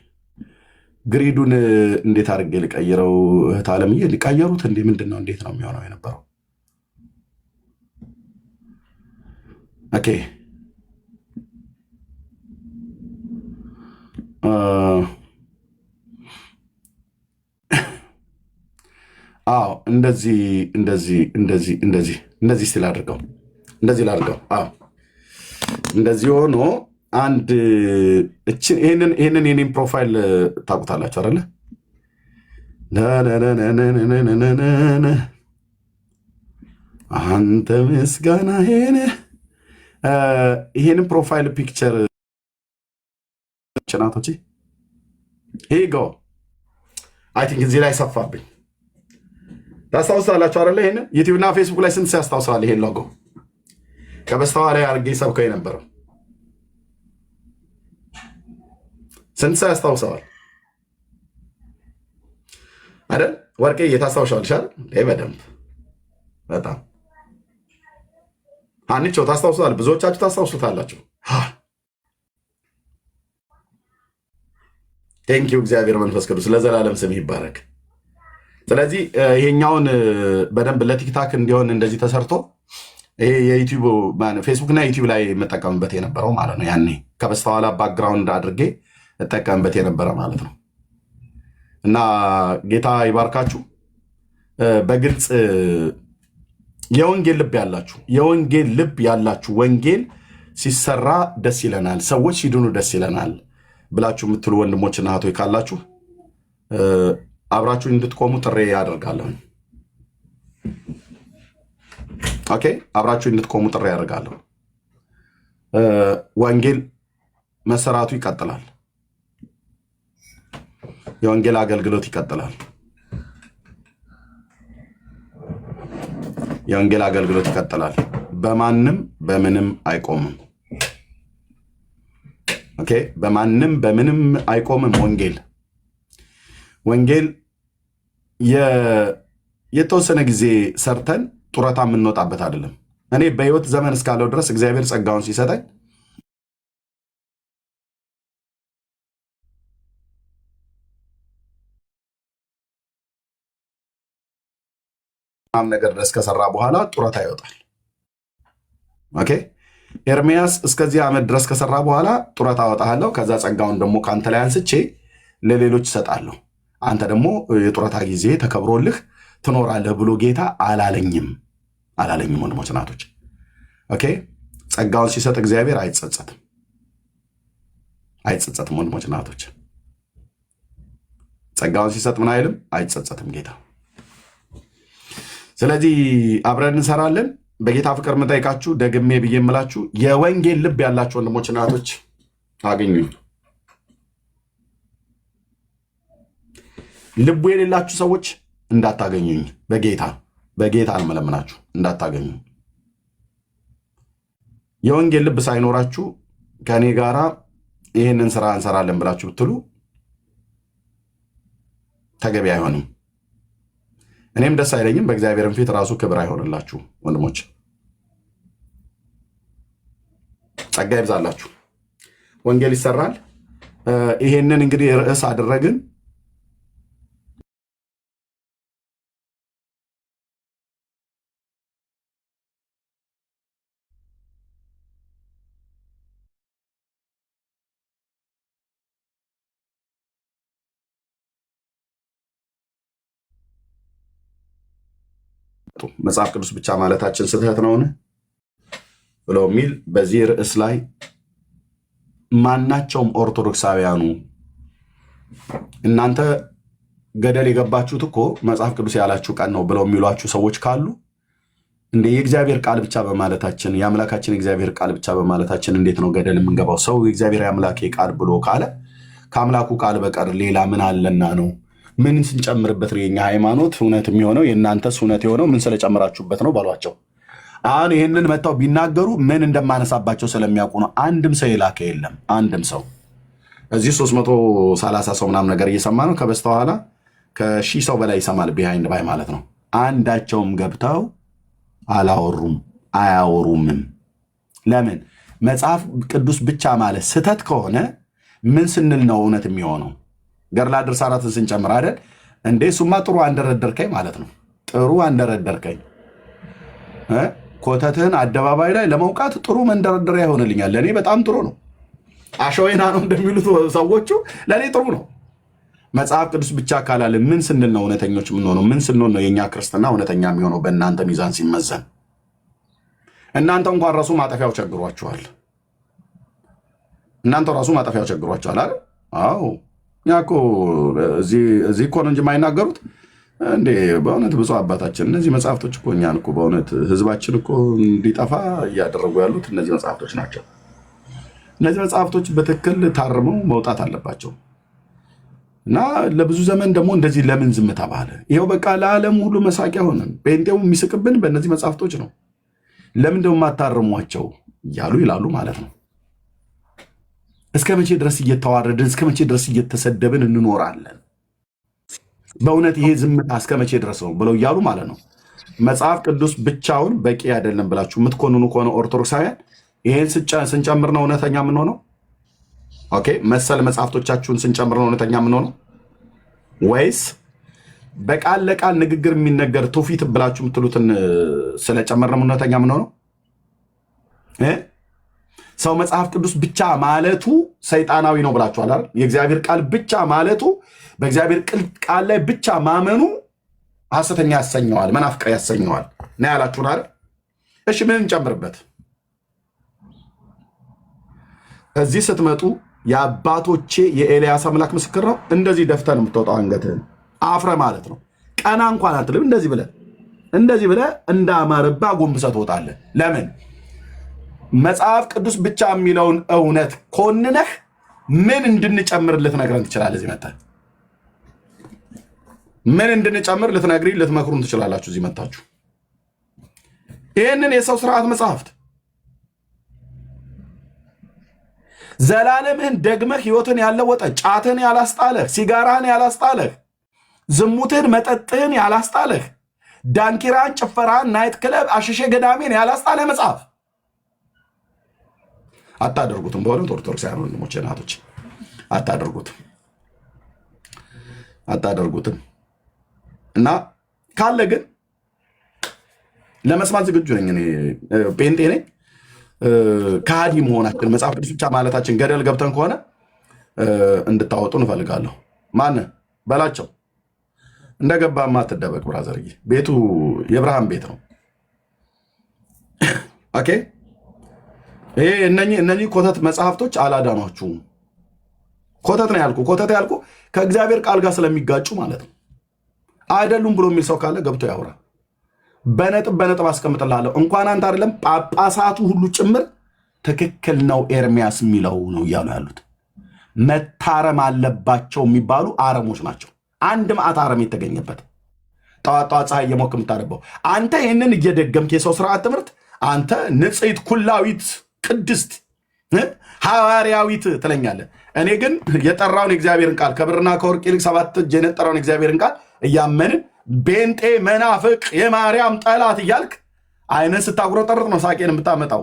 [SPEAKER 1] ግሪዱን እንዴት አድርጌ ልቀይረው? እህት ዓለምዬ ሊቀየሩት እንዴ? ምንድን ነው? እንዴት ነው የሚሆነው የነበረው? ኦኬ አዎ እንደዚህ ስል አድርገው እንደዚህ ላድርገው። አዎ እንደዚህ ሆኖ አንድ ይህንን የኔም ፕሮፋይል ታውቁታላችሁ አይደለ? አንተ ምስጋና ይህንን ፕሮፋይል ፒክቸር ችናቶች ሄጎ አይ ቲንክ እዚህ ላይ ሰፋብኝ። ታስታውሳላችሁ አይደለ? ይህንን ዩቲዩብ እና ፌስቡክ ላይ ስንት ያስታውሳል? ይሄን ሎጎ ከበስተኋላ ላይ አድርጌ ሰብከው የነበረው ስንት ሰው ያስታውሰዋል አይደል? ወርቄ እየታስታውሻል ይሻል በደንብ በጣም አንቺው ታስታውሳል። ብዙዎቻችሁ ታስታውሱታላችሁ። ቴንኪው እግዚአብሔር መንፈስ ቅዱስ ለዘላለም ስም ይባረክ። ስለዚህ ይሄኛውን በደንብ ለቲክታክ እንዲሆን እንደዚህ ተሰርቶ ይሄ የዩቲዩብ ፌስቡክ እና ዩቲዩብ ላይ የምጠቀምበት የነበረው ማለት ነው። ያኔ ከበስተኋላ ባክግራውንድ አድርጌ እጠቀምበት የነበረ ማለት ነው። እና ጌታ ይባርካችሁ። በግልጽ የወንጌል ልብ ያላችሁ ወንጌል ሲሰራ ደስ ይለናል፣ ሰዎች ሲድኑ ደስ ይለናል ብላችሁ የምትሉ ወንድሞችና እህቶች ካላችሁ አብራችሁ እንድትቆሙ ጥሪ ያደርጋለሁ። ኦኬ፣ አብራችሁ እንድትቆሙ ጥሪ ያደርጋለሁ። ወንጌል መሰራቱ ይቀጥላል። የወንጌል አገልግሎት ይቀጥላል። የወንጌል አገልግሎት ይቀጥላል። በማንም በምንም አይቆምም። ኦኬ፣ በማንም በምንም አይቆምም። ወንጌል የተወሰነ ጊዜ ሰርተን ጡረታ የምንወጣበት አይደለም። እኔ በህይወት ዘመን እስካለው ድረስ እግዚአብሔር ጸጋውን ሲሰጠኝ ነገር ድረስ ከሰራ በኋላ ጡረታ ይወጣል። ኦኬ፣ ኤርሚያስ እስከዚህ ዓመት ድረስ ከሰራ በኋላ ጡረታ አወጣለሁ፣ ከዛ ጸጋውን ደግሞ ከአንተ ላይ አንስቼ ለሌሎች እሰጣለሁ፣ አንተ ደግሞ የጡረታ ጊዜ ተከብሮልህ ትኖራለህ ብሎ ጌታ አላለኝም። ወንድሞች ናቶች፣ ኦኬ፣ ጸጋውን ሲሰጥ እግዚአብሔር አይጸጸትም። ወንድሞች ናቶች፣ ጸጋውን ሲሰጥ ምን አይልም፣ አይጸጸትም ጌታ። ስለዚህ አብረን እንሰራለን። በጌታ ፍቅር የምጠይቃችሁ ደግሜ ብዬ የምላችሁ የወንጌል ልብ ያላችሁ ወንድሞች እናቶች አገኙ። ልቡ የሌላችሁ ሰዎች እንዳታገኙኝ፣ በጌታ ነው መለምናችሁ፣ እንዳታገኙ። የወንጌል ልብ ሳይኖራችሁ ከእኔ ጋራ ይህንን ስራ እንሰራለን ብላችሁ ብትሉ ተገቢ አይሆንም። እኔም ደስ አይለኝም። በእግዚአብሔርም ፊት ራሱ ክብር አይሆንላችሁ ወንድሞች። ጸጋ ይብዛላችሁ። ወንጌል ይሰራል። ይሄንን እንግዲህ ርዕስ አደረግን። መጽሐፍ ቅዱስ ብቻ ማለታችን ስህተት ነውን ብሎ የሚል በዚህ ርዕስ ላይ ማናቸውም ኦርቶዶክሳውያኑ እናንተ ገደል የገባችሁት እኮ መጽሐፍ ቅዱስ ያላችሁ ቀን ነው ብለው የሚሏችሁ ሰዎች ካሉ እንደ የእግዚአብሔር ቃል ብቻ በማለታችን የአምላካችን እግዚአብሔር ቃል ብቻ በማለታችን እንዴት ነው ገደል የምንገባው? ሰው የእግዚአብሔር አምላኬ ቃል ብሎ ካለ ከአምላኩ ቃል በቀር ሌላ ምን አለና ነው? ምን ስንጨምርበት ነው የኛ ሃይማኖት እውነት የሚሆነው? የእናንተስ እውነት የሆነው ምን ስለጨመራችሁበት ነው ባሏቸው። አሁን ይህንን መጥተው ቢናገሩ ምን እንደማነሳባቸው ስለሚያውቁ ነው። አንድም ሰው የላከ የለም። አንድም ሰው እዚህ 330 ሰው ምናምን ነገር እየሰማ ነው። ከበስተኋላ ከ1000 ሰው በላይ ይሰማል። ቢሃይንድ ባይ ማለት ነው። አንዳቸውም ገብተው አላወሩም፣ አያወሩምም። ለምን? መጽሐፍ ቅዱስ ብቻ ማለት ስህተት ከሆነ ምን ስንል ነው እውነት የሚሆነው? ገድለ ድርሳናትን ስንጨምር አይደል እንዴ? እሱማ ጥሩ አንደረደርከኝ ማለት ነው። ጥሩ አንደረደርከኝ። ኮተትህን አደባባይ ላይ ለመውቃት ጥሩ መንደረደሪያ ይሆንልኛል። ለእኔ በጣም ጥሩ ነው። አሸወይና ነው እንደሚሉት ሰዎቹ፣ ለእኔ ጥሩ ነው። መጽሐፍ ቅዱስ ብቻ ካላለ ምን ስንል ነው እውነተኞች የምንሆነው? ምን ስንሆን ነው የእኛ ክርስትና እውነተኛ የሚሆነው? በእናንተ ሚዛን ሲመዘን እናንተ እንኳን ራሱ ማጠፊያው ቸግሯችኋል። አይደል? አዎ እኛ እኮ እዚህ እኮ ነው እንጂ የማይናገሩት እንዴ። በእውነት ብፁዕ አባታችን እነዚህ መጽሐፍቶች እኮ እኛን እኮ በእውነት ህዝባችን እኮ እንዲጠፋ እያደረጉ ያሉት እነዚህ መጽሐፍቶች ናቸው። እነዚህ መጽሐፍቶች በትክክል ታርመው መውጣት አለባቸው። እና ለብዙ ዘመን ደግሞ እንደዚህ ለምን ዝም ተባለ? ይኸው በቃ ለዓለም ሁሉ መሳቂያ ሆነን፣ ጴንጤው የሚስቅብን በእነዚህ መጽሐፍቶች ነው። ለምን ደግሞ የማታርሟቸው እያሉ ይላሉ ማለት ነው። እስከ መቼ ድረስ እየተዋረድን፣ እስከ መቼ ድረስ እየተሰደብን እንኖራለን? በእውነት ይሄ ዝምታ እስከ መቼ ድረስ ነው ብለው እያሉ ማለት ነው። መጽሐፍ ቅዱስ ብቻውን በቂ አይደለም ብላችሁ የምትኮንኑ ከሆነ ኦርቶዶክሳውያን ይሄን ስንጨምር ነው እውነተኛ የምንሆነው? ኦኬ፣ መሰል መጽሐፍቶቻችሁን ስንጨምር ነው እውነተኛ የምንሆነው? ወይስ በቃል ለቃል ንግግር የሚነገር ትውፊት ብላችሁ የምትሉትን ስለጨመር ነው እውነተኛ የምንሆነው? ሰው መጽሐፍ ቅዱስ ብቻ ማለቱ ሰይጣናዊ ነው ብላችኋል አይደል? የእግዚአብሔር ቃል ብቻ ማለቱ በእግዚአብሔር ቃል ላይ ብቻ ማመኑ ሐሰተኛ ያሰኘዋል፣ መናፍቅ ያሰኘዋል ነው ያላችሁን አይደል? እሺ ምን እንጨምርበት? እዚህ ስትመጡ የአባቶቼ የኤልያስ አምላክ ምስክር ነው። እንደዚህ ደፍተን የምትወጣው አንገትህን አፍረ ማለት ነው። ቀና እንኳን አትልም። እንደዚህ ብለህ እንዳማረባ ጎንብሰህ ትወጣለህ። ለምን? መጽሐፍ ቅዱስ ብቻ የሚለውን እውነት ኮንነህ ምን እንድንጨምር ልትነግረን ትችላለህ? እዚህ መጣህ ምን እንድንጨምር ልትመክሩን ትችላላችሁ? እዚህ መጣችሁ ይህንን የሰው ስርዓት መጽሐፍት ዘላለምህን ደግመህ ህይወትን ያለወጠ ጫትህን ያላስጣለህ፣ ሲጋራህን ያላስጣለህ፣ ዝሙትህን መጠጥህን ያላስጣለህ፣ ዳንኪራን፣ ጭፈራን፣ ናይት ክለብ፣ አሽሼ ገዳሜን ያላስጣለህ መጽሐፍ አታደርጉትም። በእውነት ኦርቶዶክሳውያን ወንድሞቼ እናቶች አታደርጉትም። እና ካለ ግን ለመስማት ዝግጁ ነኝ። እኔ ጴንጤ ነኝ። ከሃዲ መሆናችን መጽሐፍ ቅዱስ ብቻ ማለታችን ገደል ገብተን ከሆነ እንድታወጡ እንፈልጋለሁ። ማን በላቸው እንደገባማ አትደበቅ ብራዘርዬ። ቤቱ የብርሃን ቤት ነው። ኦኬ ይሄ እነኚህ ኮተት መጽሐፍቶች አላዳኗችሁም። ኮተት ነው ያልኩ ከእግዚአብሔር ቃል ጋር ስለሚጋጩ ማለት ነው። አይደሉም ብሎ የሚል ሰው ካለ ገብቶ ያውራ። በነጥብ አስቀምጥልሃለሁ። እንኳን አንተ አይደለም ጳጳሳቱ ሁሉ ጭምር ትክክል ነው ኤርሚያስ የሚለው ነው እያሉ ያሉት። መታረም አለባቸው የሚባሉ አረሞች ናቸው። አንድ መዓት አረም የተገኘበት ጠዋት ፀሐይ እየሞክ የምታደርገው አንተ ይህንን እየደገምክ የሰው ስርዓት ትምህርት አንተ ንጽሕት ኩላዊት ቅድስት ሐዋርያዊት ትለኛለህ። እኔ ግን የጠራውን የእግዚአብሔርን ቃል ከብርና ከወርቅ ይልቅ 7 እጅ የነጠረውን የእግዚአብሔርን ቃል እያመንን ቤንጤ መናፍቅ የማርያም ጠላት እያልክ አይነን ስታጉረጠርጥ ነው ሳቄን የምታመጣው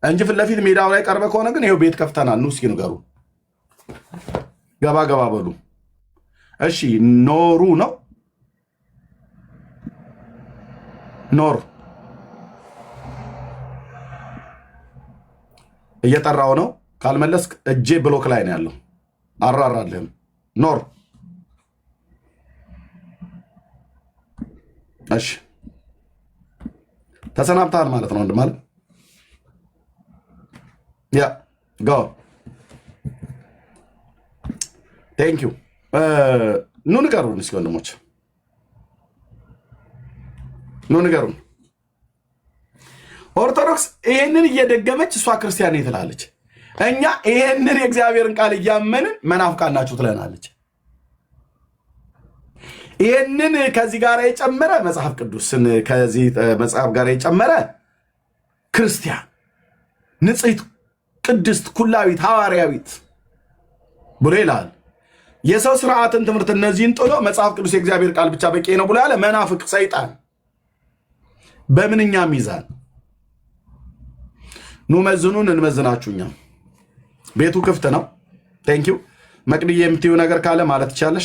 [SPEAKER 1] እንጂ ፊት ለፊት ሜዳው ላይ ቀርበ ከሆነ ግን ይኸው ቤት ከፍተናል። ኑ እስኪ ንገሩ። ገባ በሉ። እሺ ኖሩ ነው ኖር እየጠራው ነው። ካልመለስክ እጄ ብሎክ ላይ ነው ያለው። አራራልህም። ኖር እሺ ተሰናብተሃል ማለት ነው ወንድም ማለት ያ ጎ ቴንክ ዩ። ኑ ንገሩን እስኪ ወንድሞች፣ ኑ ንገሩን። ኦርቶዶክስ ይሄንን እየደገመች እሷ ክርስቲያን ነኝ ትላለች። እኛ ይሄንን የእግዚአብሔርን ቃል እያመንን መናፍቃን ናችሁ ትለናለች። ይሄንን ከዚህ ጋር የጨመረ መጽሐፍ ቅዱስን ከዚህ መጽሐፍ ጋር የጨመረ ክርስቲያን ንጽሕት ቅድስት ኩላዊት ሐዋርያዊት ብሎ ይላል። የሰው ስርዓትን ትምህርት እነዚህን ጥሎ መጽሐፍ ቅዱስ የእግዚአብሔር ቃል ብቻ በቂ ነው ብሎ ያለ መናፍቅ ሰይጣን በምንኛ ሚዛን ኑ መዝኑን እንመዝናችሁኛ። ቤቱ ክፍት ነው። ቴንኪው። መቅድዬ የምትዩ ነገር ካለ ማለት ትችላለሽ።